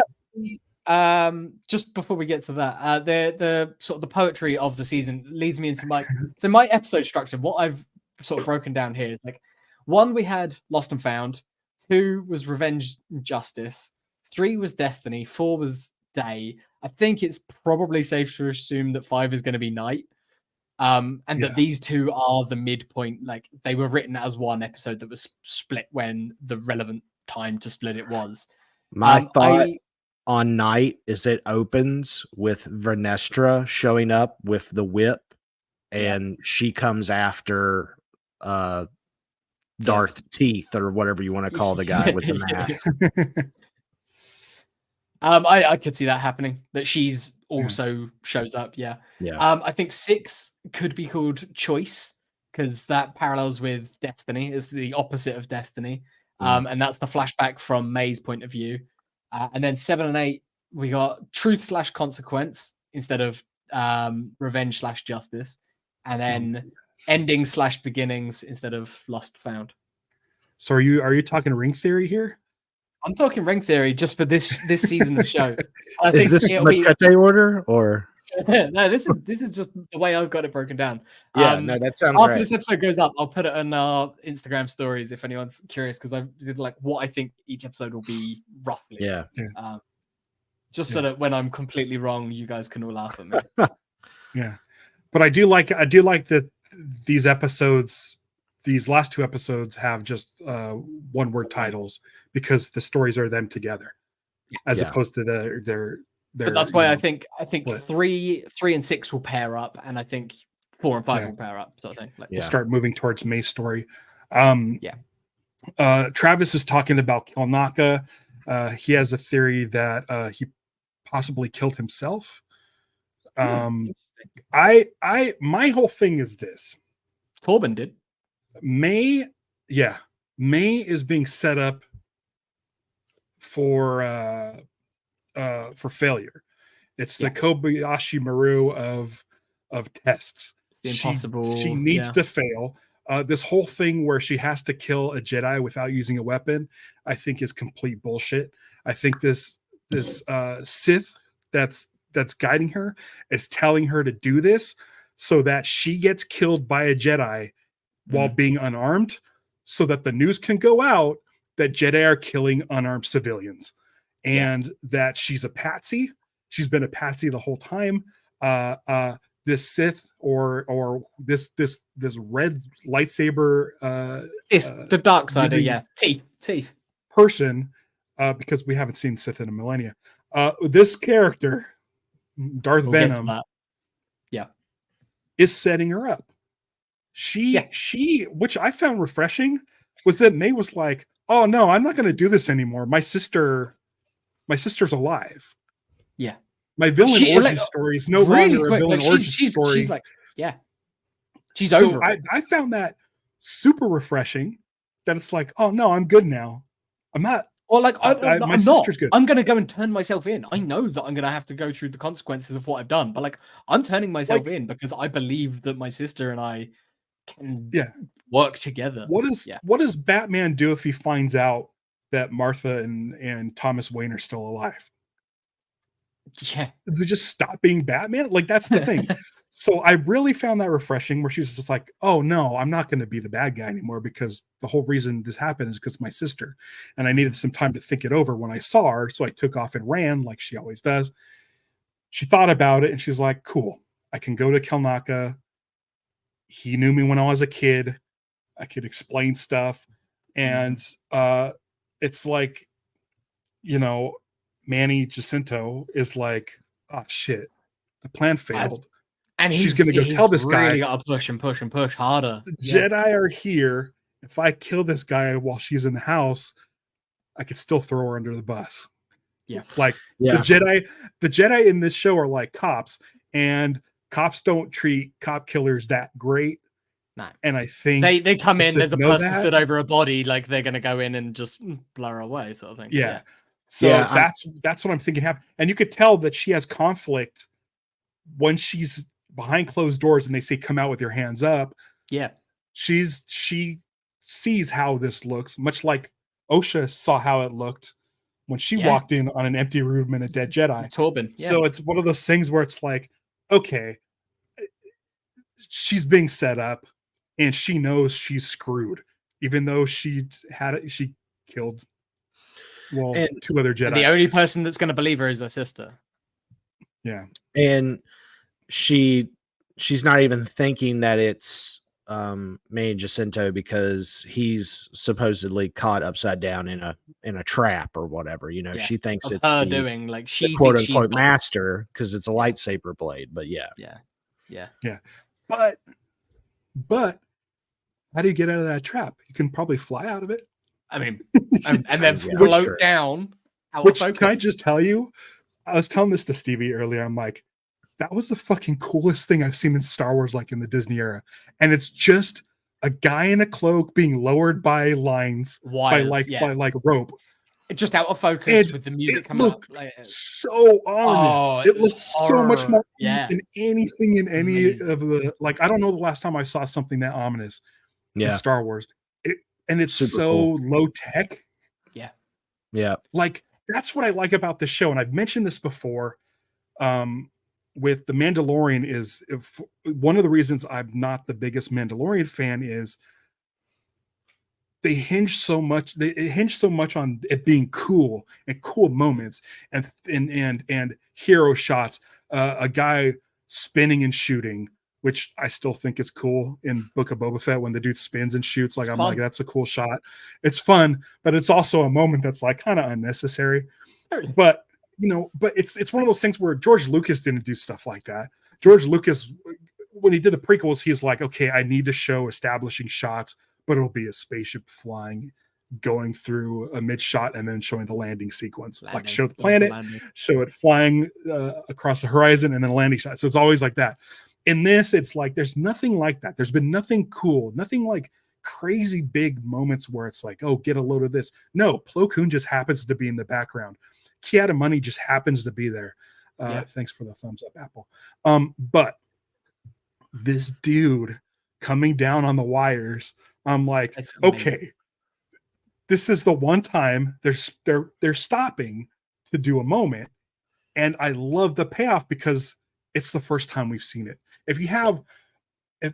B: Just before we get to that, the sort of the poetry of the season leads me into my episode structure. What I've sort of broken down here is like, 1, we had Lost and Found, 2 was Revenge and Justice, 3 was Destiny, 4 was Day. I think it's probably safe to assume that 5 is going to be Night. And that these 2 are the midpoint. Like they were written as one episode that was split when the relevant time to split it was.
C: My thought on Night is it opens with Vernestra showing up with the whip, and she comes after Darth Teeth, or whatever you want to call the guy with the mask.
B: I could see that happening, that she's also shows up. I think 6 could be called Choice, because that parallels with Destiny. Is the opposite of Destiny. And that's the flashback from May's point of view. And then 7 and 8, we got Truth/Consequence instead of Revenge/Justice. And then Ending/Beginnings instead of Lost Found.
A: So are you talking ring theory here?
B: I'm talking ring theory just for this season of the show. I
C: think this Makete order or
B: no? This is just the way I've got it broken down.
C: No, that sounds
B: after
C: right.
B: this episode goes up, I'll put it on our Instagram stories if anyone's curious, because I did like what I think each episode will be roughly. So that when I'm completely wrong, you guys can all laugh at me.
A: But I do like that these episodes. These last 2 episodes have just one-word titles because the stories are them together, as opposed to their.
B: But that's why I think 3 and 6 will pair up, and I think 4 and 5 will pair up, sort of thing.
A: We'll start moving towards May's story. Travis is talking about Kilnaka. He has a theory that he possibly killed himself. My whole thing is this:
B: Corbin did.
A: May is being set up for failure. It's the Kobayashi Maru of tests.
B: It's the impossible.
A: She needs to fail. This whole thing where she has to kill a Jedi without using a weapon, I think, is complete bullshit. I think this Sith that's guiding her is telling her to do this so that she gets killed by a Jedi while being unarmed, so that the news can go out that Jedi are killing unarmed civilians, and that she's a patsy. She's been a patsy the whole time. This Sith or this red lightsaber,
B: the dark side, teeth
A: person, because we haven't seen Sith in a millennia. This character, Darth Venom, is setting her up. She, which I found refreshing, was that May was like, "Oh no, I'm not going to do this anymore. My sister's alive.
B: Yeah,
A: my villain origin story is no longer a villain origin story."
B: She's like, she's over.
A: I found that super refreshing. That it's like, oh no, I'm good now. I'm not.
B: Or like,
A: my sister's good.
B: I'm going to go and turn myself in. I know that I'm going to have to go through the consequences of what I've done, but like, I'm turning myself in because I believe that my sister and I can work together.
A: What does Batman do if he finds out that Martha and Thomas Wayne are still alive? Does it just stop being Batman? Like, that's the thing. So I really found that refreshing, where she's just like, oh no, I'm not going to be the bad guy anymore, because the whole reason this happened is because of my sister, and I needed some time to think it over when I saw her. So I took off and ran like she always does. She thought about it and she's like, cool, I can go to Kilnaka. he knew me when I was a kid. I could explain stuff. And it's like, you know, Manny Jacinto is like, oh shit, the plan failed.
B: And
A: she's going to go tell this guy.
B: Really got to push and push and push harder.
A: The Jedi are here. If I kill this guy while she's in the house, I could still throw her under the bus.
B: Yeah.
A: Like the Jedi in this show are like cops, and cops don't treat cop killers that great.
B: No.
A: And I think
B: they come in, there's a person stood over a body, like they're going to go in and just blur away, sort of thing.
A: Yeah. So that's what I'm thinking happened. And you could tell that she has conflict when she's behind closed doors and they say, come out with your hands up.
B: Yeah.
A: She sees how this looks, much like Osha saw how it looked when she walked in on an empty room and a dead Jedi.
B: Torben. Yeah.
A: So it's one of those things where it's like, okay, she's being set up and she knows she's screwed, even though she killed two other Jedi.
B: The only person that's going to believe her is her sister.
A: Yeah.
C: And she's not even thinking that it's Manny Jacinto because he's supposedly caught upside down in a trap or whatever. You know, she thinks it's
B: her doing, like, she
C: quote unquote master because it's a lightsaber blade. But yeah.
A: But how do you get out of that trap? You can probably fly out of it.
B: I mean, and then float down.
A: Which, can I just tell you? I was telling this to Stevie earlier. I'm like, that was the fucking coolest thing I've seen in Star Wars, like in the Disney era. And it's just a guy in a cloak being lowered by lines, by rope.
B: Just out of focus with the music coming up.
A: So ominous. It looks so much more than anything in any of the, like, I don't know the last time I saw something that ominous in Star Wars. And it's super so cool. Low tech.
B: Yeah.
C: Yeah.
A: Like, that's what I like about this show. And I've mentioned this before. With The Mandalorian is one of the reasons I'm not the biggest Mandalorian fan is they hinge so much on it being cool and cool moments and hero shots, a guy spinning and shooting, which I still think is cool in Book of Boba Fett when the dude spins and shoots. Like, I'm like, that's a cool shot. It's fun, but it's also a moment that's like kind of unnecessary. But you know, but it's one of those things where George Lucas didn't do stuff like that. George Lucas, when he did the prequels, he's like, okay, I need to show establishing shots, but it'll be a spaceship flying, going through a mid shot, and then showing the landing sequence. Like, show the planet, show it flying across the horizon, and then a landing shot. So it's always like that. In this, it's like there's nothing like that. There's been nothing cool, nothing like crazy big moments where it's like, oh, get a load of this. No, Plo Koon just happens to be in the background. Kiata Money just happens to be there. Thanks for the thumbs up, Apple. But this dude coming down on the wires, I'm like, okay, this is the one time they're stopping to do a moment, and I love the payoff because it's the first time we've seen it. If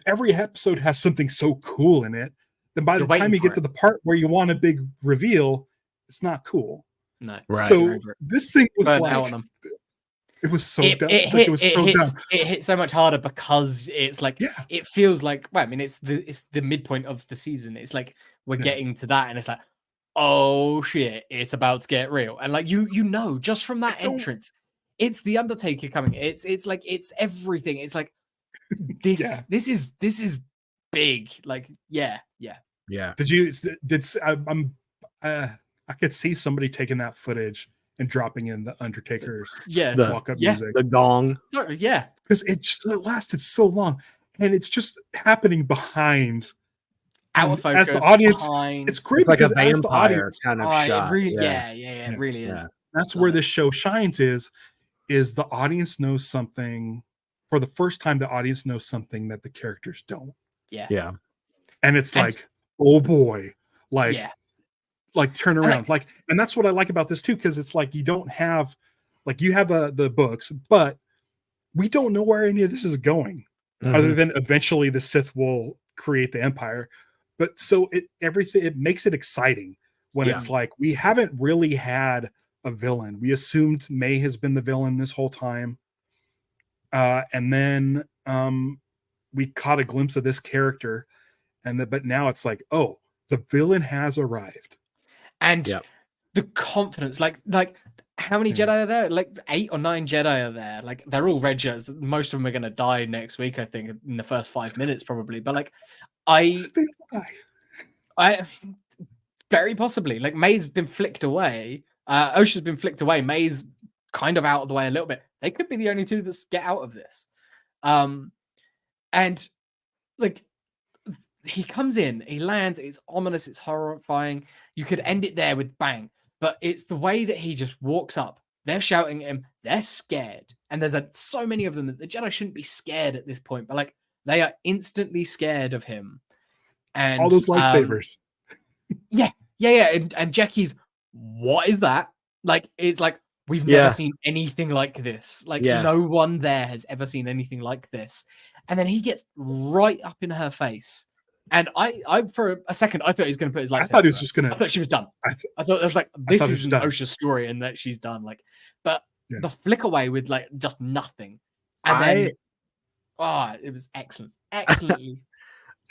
A: every episode has something so cool in it, then by the time you get to the part where you want a big reveal, it's not cool.
B: No.
A: Right. So this thing was it was so dumb. It was so dumb.
B: It hit so much harder because it's like it feels like, well, I mean, it's the midpoint of the season. It's like we're getting to that, and it's like, oh shit, it's about to get real. And like you know, just from that entrance, it's the Undertaker coming. It's like it's everything. It's like this is big. Like yeah. I could see somebody taking that footage and dropping in the Undertaker's walk-up music.
C: The gong.
B: Yeah.
A: Because it lasted so long. And it's just happening behind.
B: Out of focus.
A: As the audience,
B: it's
A: great
C: like
A: because
C: a vampire
A: as the audience,
C: kind of shot.
B: It really, it really is.
A: That's where this show shines is the audience knows something. For the first time, the audience knows something that the characters don't.
C: Yeah.
A: And it's like, oh boy. Like turn around, and that's what I like about this too, because it's like you don't have, like, you have the books, but we don't know where any of this is going, other than eventually the Sith will create the Empire. But so it makes it exciting when it's like we haven't really had a villain. We assumed May has been the villain this whole time, and then we caught a glimpse of this character, but now it's like, oh, the villain has arrived.
B: And the confidence, like how many Jedi are there? Like 8 or 9 Jedi are there. Like they're all red Jedis. Most of them are going to die next week, I think, in the first 5 minutes probably. But like, I very possibly, like May's been flicked away. Osha's been flicked away. May's kind of out of the way a little bit. They could be the only two that get out of this. And like, he comes in, he lands, it's ominous, it's horrifying. You could end it there with bang, but it's the way that he just walks up. They're shouting at him, they're scared. And there's so many of them that the Jedi shouldn't be scared at this point, but like they are instantly scared of him. And
A: all those lightsabers.
B: Yeah. And Jackie's, what is that? Like, it's like, we've never seen anything like this. Like, no one there has ever seen anything like this. And then he gets right up in her face. And I for a second, I thought he was going to put his lightsaber.
A: I thought he was just going to.
B: I thought she was done. I thought it was like, this is Osha's story and that she's done. Like, but the flick away with like just nothing. And then, it was excellent. Excellently.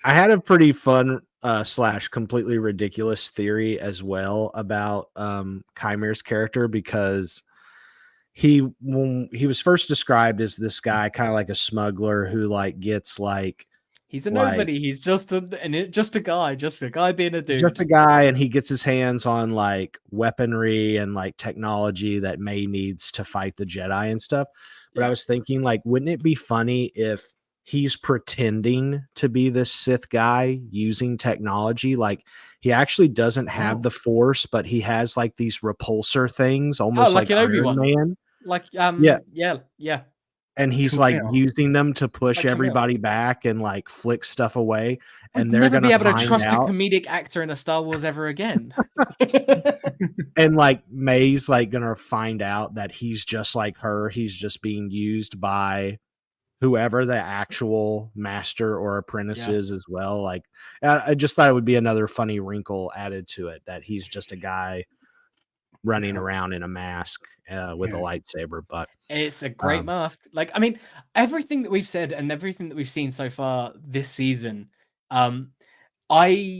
C: I had a pretty fun / completely ridiculous theory as well about Chimere's character, because when he was first described as this guy, kind of like a smuggler who like gets like,
B: he's a nobody. He's just a guy being a dude.
C: Just a guy, and he gets his hands on like weaponry and like technology that May needs to fight the Jedi and stuff. But I was thinking, like, wouldn't it be funny if he's pretending to be this Sith guy using technology? Like, he actually doesn't have the Force, but he has like these repulsor things, almost like an Iron Man.
B: Like, yeah.
C: And he's like using them to push everybody back and like flick stuff away. And they're going to be able to trust
B: a comedic actor in a Star Wars ever again.
C: And like May's like going to find out that he's just like her. He's just being used by whoever the actual master or apprentice is as well. Like, I just thought it would be another funny wrinkle added to it, that he's just a guy running around in a mask with a lightsaber. But
B: it's a great mask. Like, I mean, everything that we've said and everything that we've seen so far this season, I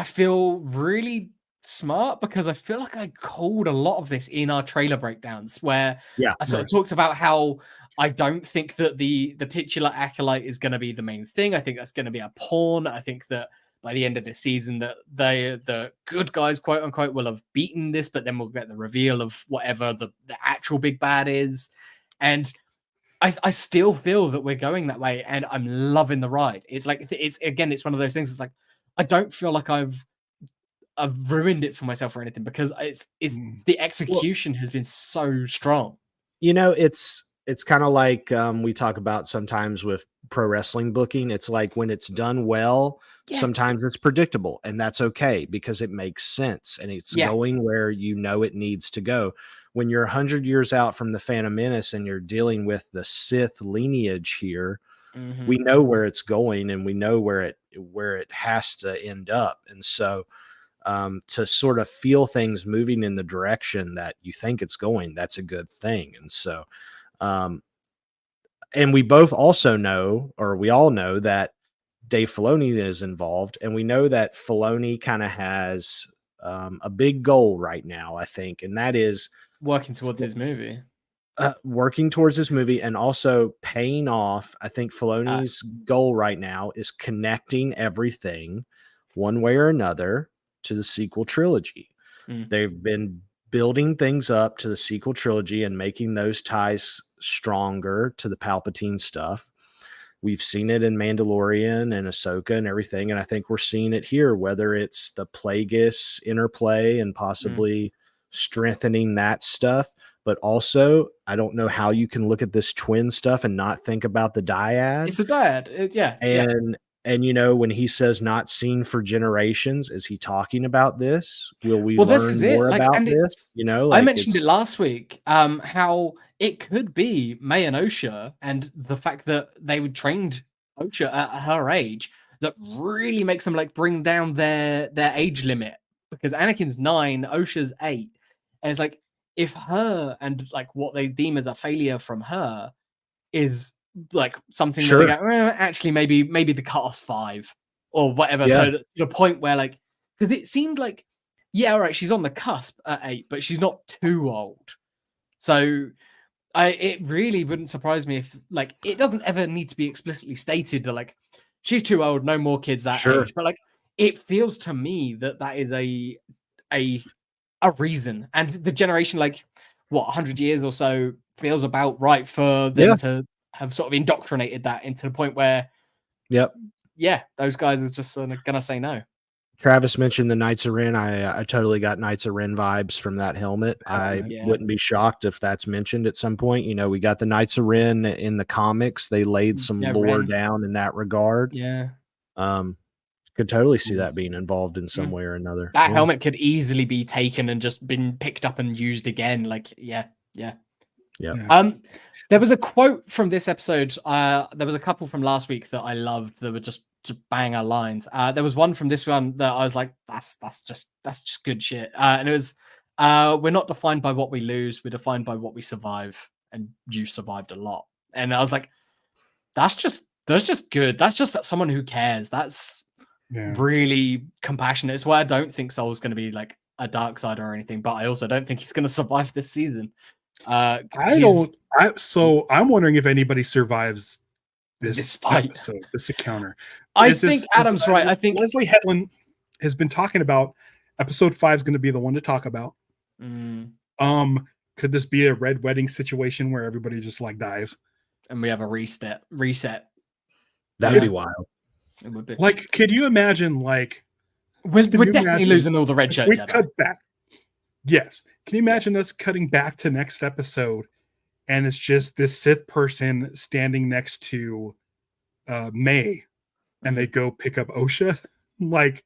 B: feel really smart, because I feel like I called a lot of this in our trailer breakdowns, where I sort of talked about how I don't think that the titular Acolyte is going to be the main thing. I think that's going to be a pawn. I think that by the end of this season that the good guys, quote unquote, will have beaten this, but then we'll get the reveal of whatever the actual big bad is. And I still feel that we're going that way, and I'm loving the ride. It's like, it's one of those things. It's like, I don't feel like I've ruined it for myself or anything, because it's the execution has been so strong.
C: You know, it's kind of like we talk about sometimes with pro wrestling booking. It's like, when it's done well, sometimes it's predictable, and that's okay, because it makes sense and it's going where you know it needs to go. When you're 100 years out from the Phantom Menace and you're dealing with the Sith lineage here, we know where it's going, and we know where it has to end up. And so to sort of feel things moving in the direction that you think it's going, that's a good thing. And so and we both also know, or we all know, that Dave Filoni is involved, and we know that Filoni kind of has a big goal right now, I think, and that is
B: working towards his movie.
C: And also paying off. I think Filoni's goal right now is connecting everything one way or another to the sequel trilogy. They've been building things up to the sequel trilogy and making those ties stronger to the Palpatine stuff. We've seen it in Mandalorian and Ahsoka and everything, and I think we're seeing it here, whether it's the Plagueis interplay and possibly strengthening that stuff. But also, I don't know how you can look at this twin stuff and not think about the dyad.
B: It's a dyad.
C: And you know, when he says not seen for generations, is he talking about this? Will we learn more about this? You know,
B: I mentioned it last week, how it could be May and Osha, and the fact that they would trained Osha at her age, that really makes them like bring down their age limit, because Anakin's 9, Osha's 8, and it's like, if her and like what they deem as a failure from her is like something
C: Sure.
B: that they go, actually, maybe the cutoff's 5 or whatever.
C: Yeah.
B: So that, to the point where like, because it seemed like, yeah, all right, she's on the cusp at 8, but she's not too old. So it really wouldn't surprise me if like it doesn't ever need to be explicitly stated that like she's too old, no more kids that
C: Sure.
B: age. But like it feels to me that is a reason, and the generation like what 100 years or so feels about right for them to have sort of indoctrinated that into the point where those guys are just gonna say no.
C: Travis mentioned the Knights of Ren. I totally got Knights of Ren vibes from that helmet. I wouldn't be shocked if that's mentioned at some point. You know, we got the Knights of Ren in the comics. They laid some lore down in that regard.
B: Yeah.
C: Could totally see that being involved in some way or another.
B: That helmet could easily be taken and just been picked up and used again. Like, yeah. There was a quote from this episode. There was a couple from last week that I loved that were just banger lines. There was one from this one that I was like, that's just good shit. And it was, we're not defined by what we lose, we're defined by what we survive, and you survived a lot. And I was like, that's just good. That's just someone who cares. That's really compassionate. It's why I don't think Soul's going to be like a dark side or anything, but I also don't think he's going to survive this season.
A: So I'm wondering if anybody survives this fight episode, this encounter.
B: I think Adam's right. I think
A: Leslie Hetland has been talking about episode 5 is going to be the one to talk about. Could this be a red wedding situation where everybody just like dies
B: and we have a reset?
C: That'd be wild.
B: It would be.
A: Like, could you imagine? Like,
B: we're definitely losing all the red shirt.
A: We cut back. Yes. Can you imagine us cutting back to next episode, and it's just this Sith person standing next to May, and they go pick up Osha? Like,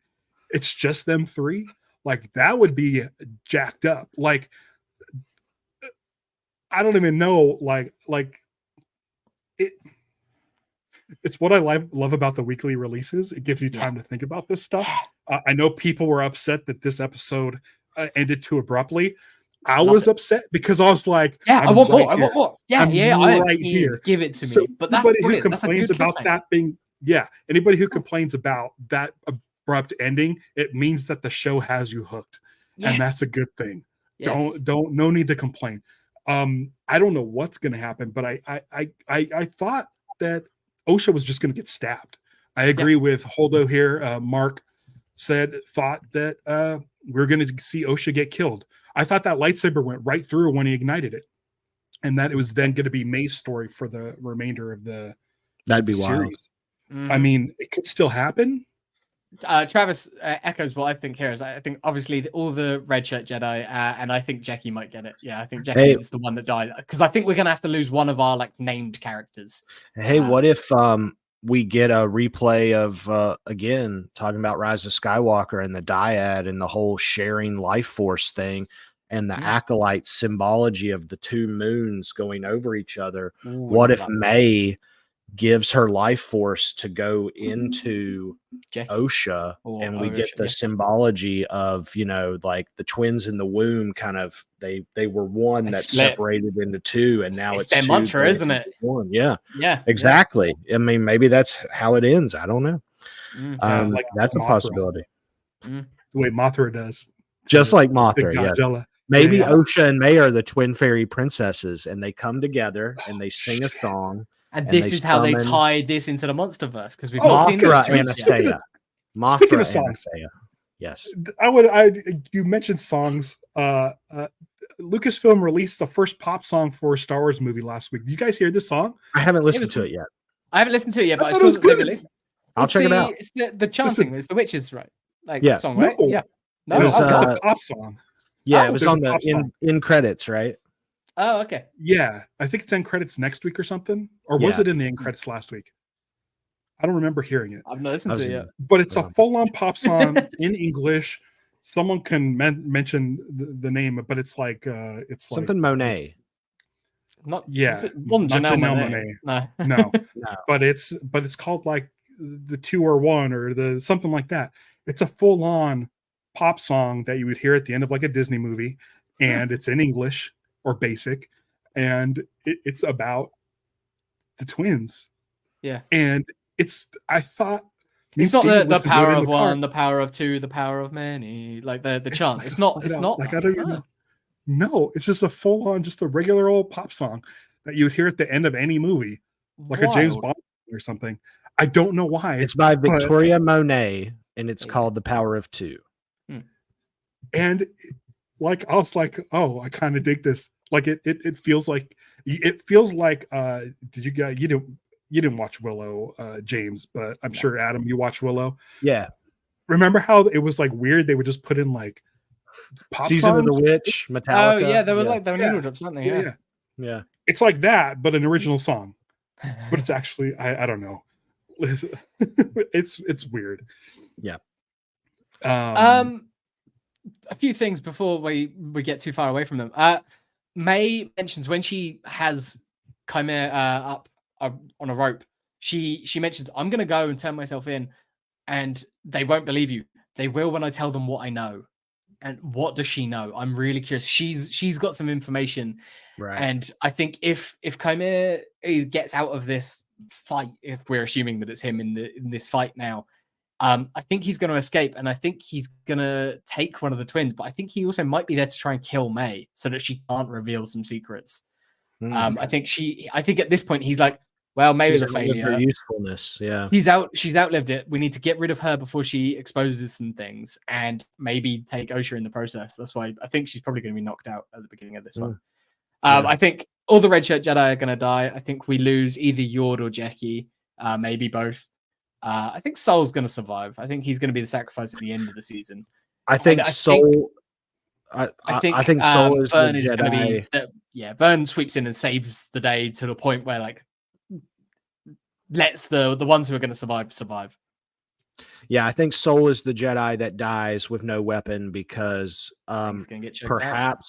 A: it's just them 3. Like, that would be jacked up. Like, I don't even know. Like it. It's what I love about the weekly releases. It gives you time to think about this stuff. I know people were upset that this episode ended too abruptly. I was upset because I was like,
B: I want more. I want more.
A: I'm right here.
B: Give it to me.
A: So
B: but that's
A: who complains about that being, anybody who complains about that abrupt ending, it means that the show has you hooked, and that's a good thing. Yes. No need to complain. I don't know what's going to happen, but I thought that Osha was just going to get stabbed. I agree with Holdo here. Mark thought that we're going to see Osha get killed. I thought that lightsaber went right through when he ignited it, and that it was then going to be May's story for the remainder of the
C: That'd be
A: series.
C: Wild.
A: I mean, it could still happen.
B: Travis echoes what I think here is I think obviously all the red shirt Jedi, and I think Jackie might get it. Yeah, I think Jackie is the one that died, because I think we're gonna have to lose one of our like named characters.
C: Hey, what if we get a replay of again talking about Rise of Skywalker and the dyad and the whole sharing life force thing and the acolyte symbology of the 2 moons going over each other? What if May gives her life force to go into Osha, and we get the symbology of, you know, like the twins in the womb, kind of they were one that separated into 2, and now it's
B: their mantra, isn't it?
C: 1. Yeah, exactly. I mean, maybe that's how it ends. I don't know.
A: Like
C: that's a possibility.
A: The way Mothra does,
C: just like Mothra.
A: Yeah.
C: Maybe Osha and May are the twin fairy princesses, and they come together and they sing a song.
B: And this is how they tie this into the Monsterverse, because we've not seen those tweets yet.
C: Speaking of songs, yes,
A: you mentioned songs. Lucasfilm released the first pop song for a Star Wars movie last week. Did you guys hear this song?
C: I haven't listened to it yet.
B: I haven't listened to it yet, but I saw it was good.
C: I'll check it out.
B: It's the chanting. It's the witches, right? Like song,
A: right?
B: No. Yeah,
A: no, it's a pop song.
C: Yeah, it was on the in credits, right?
B: Oh, okay.
A: Yeah, I think it's in credits next week or something. Or was it in the end credits last week? I don't remember hearing it.
B: I've not listened to it yet.
A: But it's a full-on pop song in English. Someone can mention the name, but it's like it's
C: something like Monet.
B: Not
A: Janelle Monet. No. But it's called like the 2 or 1 or the something like that. It's a full-on pop song that you would hear at the end of like a Disney movie, and it's in English or basic, and it's about the twins.
B: Yeah.
A: And I thought
B: it's not the power of one,
A: the
B: power of two, the power of many, like the chant.
A: Like
B: it's not
A: like I don't even no, it's just a full on, just a regular old pop song that you would hear at the end of any movie, like a James Bond or something. I don't know why.
C: It's by Victoria Monet, and it's called "The Power of Two."
A: And like I was like, oh, I kind of dig this. Like it feels like did you guys, you didn't watch Willow, James, but I'm sure Adam, you watched Willow.
C: Yeah.
A: Remember how it was like weird? They would just put in like pop
C: Season
A: songs?
C: of the Witch, Metallica.
B: Oh yeah, they were like needle drops, weren't they?
C: Yeah.
A: It's like that, but an original song. But it's actually I don't know. It's weird.
C: Yeah.
B: A few things before we get too far away from them. May mentions when she has Chimera up on a rope, she mentions, I'm gonna go and turn myself in, and they won't believe you. They will when I tell them what I know. And what does she know? I'm really curious. She's got some information,
C: right?
B: And I think if Chimera gets out of this fight, if we're assuming that it's him in this fight now, I think he's going to escape, and I think he's going to take one of the twins. But I think he also might be there to try and kill May so that she can't reveal some secrets. I think at this point he's like, well, May's a failure.
C: Her usefulness, yeah.
B: She's outlived it. We need to get rid of her before she exposes some things, and maybe take Osha in the process. That's why I think she's probably going to be knocked out at the beginning of this one. I think all the Red Shirt Jedi are going to die. I think we lose either Yord or Jackie, maybe both. I think Soul's going to survive. I think he's going to be the sacrifice at the end of the season.
C: I think Soul. I think Soul is
B: Vern
C: the
B: is going
C: Jedi.
B: to be. Vern sweeps in and saves the day to the point where like lets the ones who are going to survive.
C: Yeah, I think Soul is the Jedi that dies with no weapon because
B: He's going to get choked out.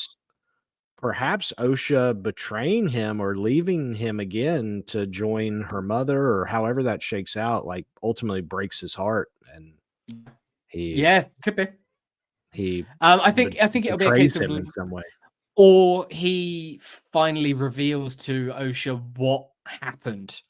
C: Perhaps Osha betraying him or leaving him again to join her mother, or however that shakes out, like ultimately breaks his heart, and
B: could be.
C: I
B: think it'll be a case of
C: in some way,
B: or he finally reveals to Osha what happened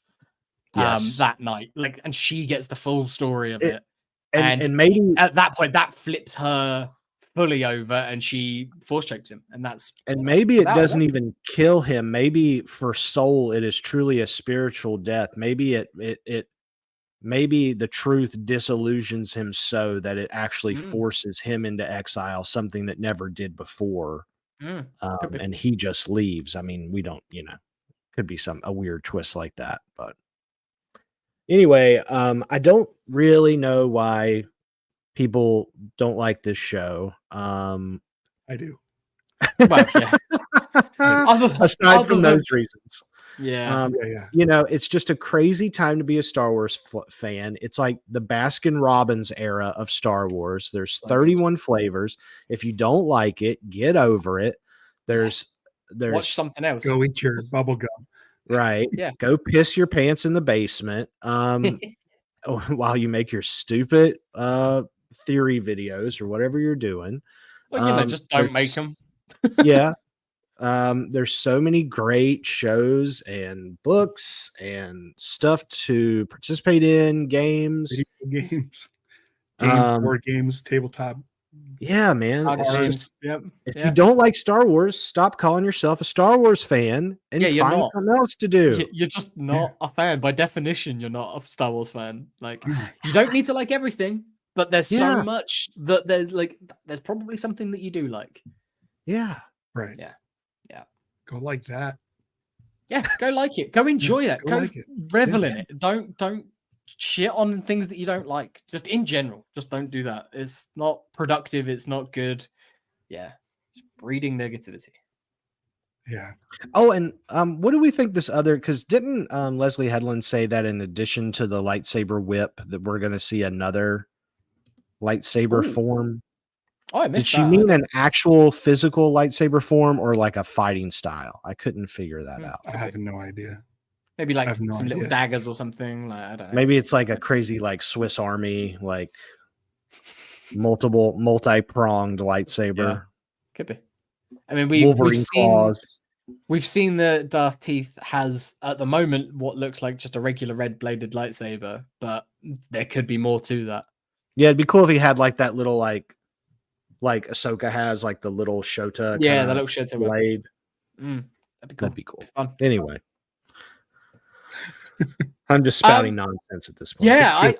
B: that night, like, and she gets the full story of it, and maybe at that point that flips her fully over, and she force chokes him, and
C: maybe it doesn't even kill him. Maybe for Soul it is truly a spiritual death. Maybe maybe the truth disillusions him so that it actually forces him into exile, something that never did before, and he just leaves. I mean, we don't, could be a weird twist like that, but anyway, I don't really know why people don't like this show.
A: I do.
B: Well, yeah.
C: Aside from those reasons.
B: Yeah.
C: It's just a crazy time to be a Star Wars fan. It's like the Baskin Robbins era of Star Wars. There's 31 flavors. If you don't like it, get over it. There's
B: watch something else.
A: Go eat your bubble gum.
C: Right.
B: Yeah.
C: Go piss your pants in the basement. While you make your stupid theory videos or whatever you're doing.
B: Well, just don't make them.
C: Yeah. There's so many great shows and books and stuff to participate in, games,
A: board games, tabletop.
C: Yeah, man.
B: If
C: you don't like Star Wars, stop calling yourself a Star Wars fan and find something else to do.
B: You're just not a fan. By definition, you're not a Star Wars fan. Like, you don't need to like everything, but there's so much that there's probably something that you do like.
C: Yeah.
A: Right.
B: Yeah.
A: Go like that.
B: Yeah, go like it. Go enjoy that. Go
A: like it.
B: Revel in it. Don't shit on things that you don't like. Just in general, just don't do that. It's not productive. It's not good. Yeah, just breeding negativity.
A: Yeah.
C: Oh, and what do we think this other? Because didn't Leslie Headland say that in addition to the lightsaber whip, that we're going to see another lightsaber form?
B: Oh, I missed
C: Did she mean an actual physical lightsaber form or like a fighting style? I couldn't figure that out.
A: I have no idea.
B: Maybe like some little daggers or something. Like, I don't know.
C: Maybe it's like a crazy like Swiss Army, like multi-pronged lightsaber.
B: Yeah. Could be. I mean, we've seen We've seen that Darth Teeth has, at the moment, what looks like just a regular red-bladed lightsaber, but there could be more to that.
C: Yeah, it'd be cool if he had like that little like Ahsoka has, like the little Shota.
B: Yeah, the little Shota
C: blade.
B: That'd be cool.
C: That'd be cool. Fun. Anyway, I'm just spouting nonsense at this point.
B: Yeah,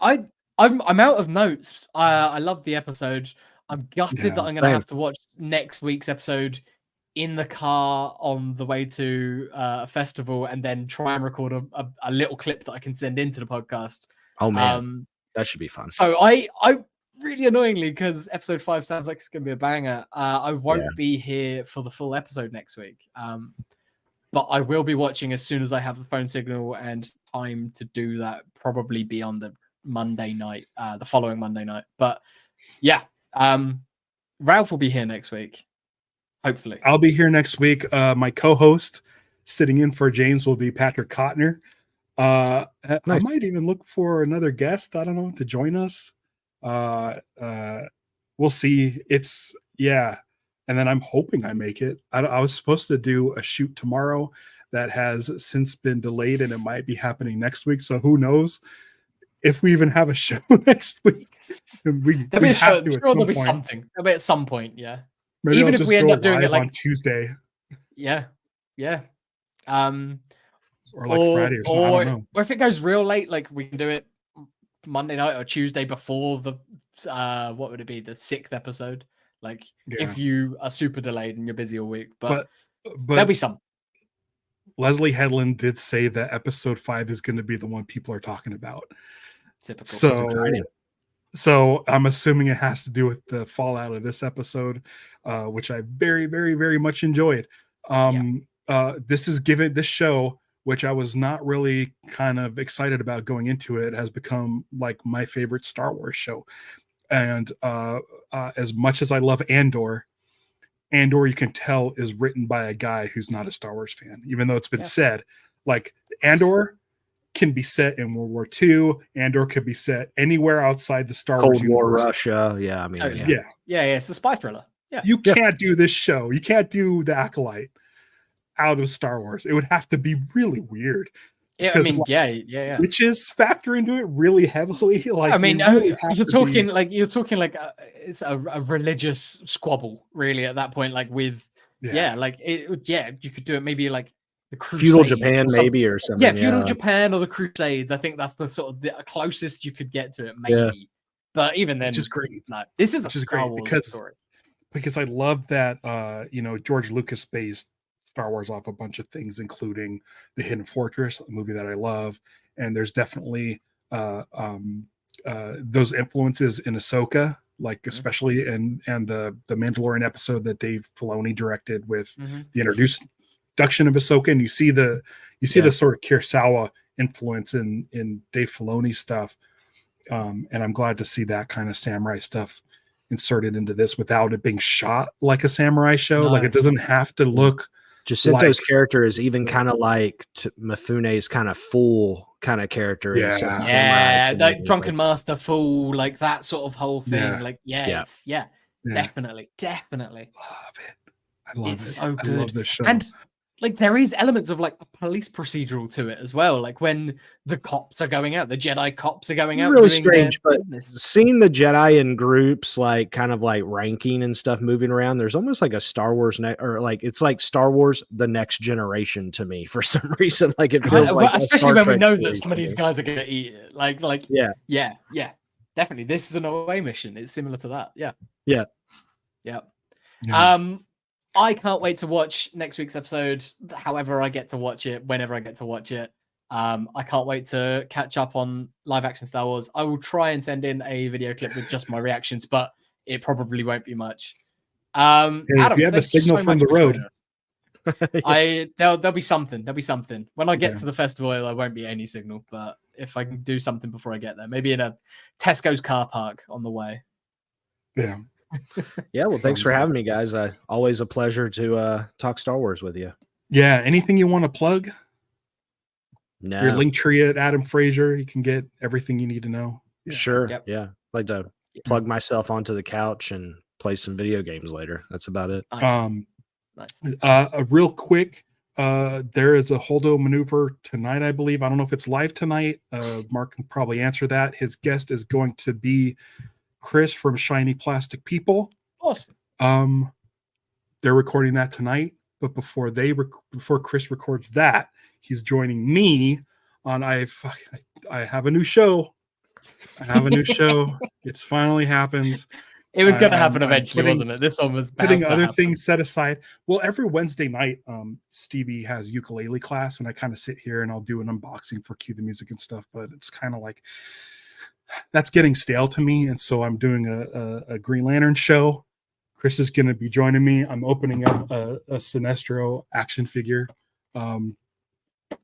B: I'm out of notes. I love the episode. I'm gutted that I'm going to have to watch next week's episode in the car on the way to a festival, and then try and record a little clip that I can send into the podcast.
C: Oh man, that should be fun.
B: So I really annoyingly, because episode 5 sounds like it's going to be a banger. I won't be here for the full episode next week. But I will be watching as soon as I have the phone signal and time to do that. Probably be on the Monday night, the following Monday night. But yeah, Ralph will be here next week. Hopefully,
A: I'll be here next week. My co-host sitting in for James will be Patrick Kottner. Nice. I might even look for another guest. I don't know, to join us. We'll see. And then I'm hoping I make it. I was supposed to do a shoot tomorrow that has since been delayed, and it might be happening next week. So who knows if we even have a show next week?
B: There'll be something. There'll be at some point, yeah.
A: Maybe even if we end up doing it like on Tuesday.
B: Yeah.
A: Or like Friday or something. I don't know.
B: Or if it goes real late, like we can do it Monday night or Tuesday before the what would it be? The 6th episode. Like if you are super delayed and you're busy all week, but there'll be some.
A: Leslie Headland did say that episode 5 is going to be the one people are talking about.
B: Typical.
A: So I'm assuming it has to do with the fallout of this episode, which I very, very, very much enjoyed. This show, which I was not really kind of excited about going into it, has become like my favorite Star Wars show. And as much as I love Andor, you can tell is written by a guy who's not a Star Wars fan, even though it's been said, like Andor can be set in World War II. Andor could be set anywhere outside the Star Wars
C: Cold War
A: universe.
C: Russia. Yeah, I mean,
B: it's a spy thriller. Yeah,
A: you can't do this show. You can't do the Acolyte out of Star Wars. It would have to be really weird.
B: Yeah, I mean, yeah.
A: Witches factor into it really heavily. Like,
B: I mean, you're talking like it's a religious squabble, really, at that point. Like with you could do it maybe like the Crusades,
C: feudal Japan, maybe, or something.
B: Yeah, feudal Japan or the Crusades. I think that's the sort of the closest you could get to it, maybe. Yeah. But even then,
A: which is great.
B: No, this is a Star Wars story.
A: Because I love that George Lucas based Star Wars off a bunch of things, including The Hidden Fortress, a movie that I love, and there's definitely those influences in Ahsoka, like especially and the Mandalorian episode that Dave Filoni directed with the introduction of Ahsoka, and you see the sort of Kurosawa influence in Dave Filoni stuff, and I'm glad to see that kind of samurai stuff inserted into this without it being shot like a samurai show. Like it doesn't have to look.
C: Jacinto's character is even kind of like Mifune's kind of fool kind of character.
B: Like Drunken Master fool, like that sort of whole thing. Definitely.
A: Love it. I love it.
B: So good.
A: I love this show.
B: And like there is elements of like a police procedural to it as well. Like when the cops are going out, the Jedi cops are going out.
C: Really strange, but seeing the Jedi in groups, like kind of like ranking and stuff moving around, there's almost like a Star Wars it's like Star Wars The Next Generation to me for some reason. Like it feels like,
B: especially when we know that some of these guys are going to eat it. Like definitely. This is an away mission. It's similar to that. Yeah. I can't wait to watch next week's episode, however I get to watch it, whenever I get to watch it. I can't wait to catch up on live action Star Wars. I will try and send in a video clip with just my reactions, but it probably won't be much. Adam,
A: if you have a signal from the road.
B: There'll be something. There'll be something. When I get to the festival, there won't be any signal, but if I can do something before I get there, maybe in a Tesco's car park on the way.
A: Yeah.
C: Yeah, well, thanks for having me, guys. Always a pleasure to talk Star Wars with you.
A: Yeah, anything you want to plug?
C: No.
A: Your link tree at Adam Frazier, you can get everything you need to know.
C: Yeah. Sure. Yep. Yeah. I'd like to plug myself onto the couch and play some video games later. That's about it.
B: Nice.
A: A real quick There is a holdo maneuver tonight, I believe. I don't know if it's live tonight. Mark can probably answer that. His guest is going to be Chris from Shiny Plastic People.
B: Awesome.
A: They're recording that tonight, but before Chris records that, he's joining me on I have a new show. It's finally happened.
B: It was going to happen eventually, wasn't it? This one was
A: putting other things set aside. Well, every Wednesday night, Stevie has ukulele class, and I kind of sit here and I'll do an unboxing for Cue the Music and stuff. But it's kind of like that's getting stale to me, and so I'm doing a Green Lantern show. Chris is going to be joining me. I'm opening up a Sinestro action figure,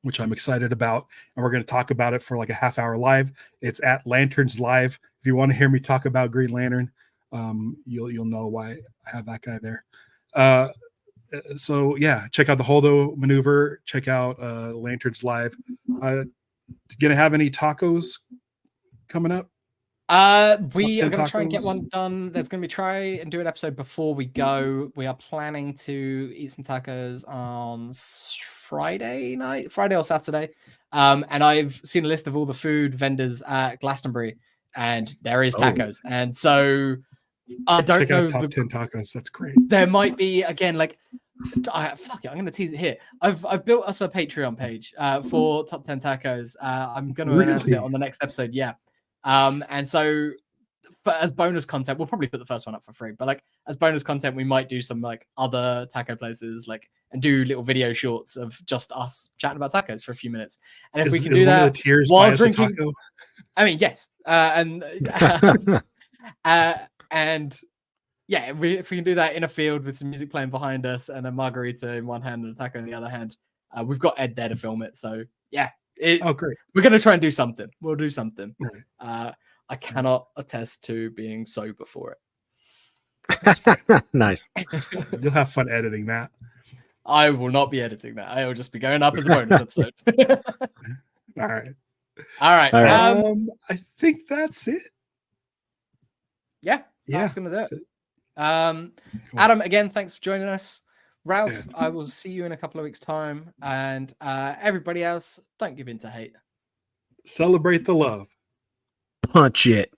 A: which I'm excited about, and we're going to talk about it for like a half hour live. It's at Lanterns Live. If you want to hear me talk about Green Lantern, you'll know why I have that guy there. So yeah, check out the holdo maneuver. Check out Lanterns Live. Gonna have any tacos coming up?
B: We are going to try and get one done. There's going to be try and do an episode before we go. We are planning to eat some tacos on Friday or Saturday. And I've seen a list of all the food vendors at Glastonbury, and there is tacos. And so I don't
A: check
B: know.
A: Out top 10 tacos. That's great.
B: There might be again, like, fuck it. I'm going to tease it here. I've built us a Patreon page for top 10 tacos. I'm going to announce it on the next episode. Yeah. And so, but as bonus content, we'll probably put the first one up for free. But like as bonus content, we might do some like other taco places, like and do little video shorts of just us chatting about tacos for a few minutes. And if we can do that while drinking, I mean, yes, and yeah, if we can do that in a field with some music playing behind us and a margarita in one hand and a taco in the other hand, we've got Ed there to film it. So yeah.
A: Great.
B: We're going to try and do something. We'll do something.
A: Right.
B: I cannot attest to being sober for it.
C: Nice.
A: You'll have fun editing that.
B: I will not be editing that. I will just be going up as a bonus episode.
A: All right.
B: I
A: think that's it.
B: Yeah. That's going to do it. Adam, again, thanks for joining us. Ralph, I will see you in a couple of weeks' time. And everybody else, don't give in to hate.
A: Celebrate the love.
C: Punch it.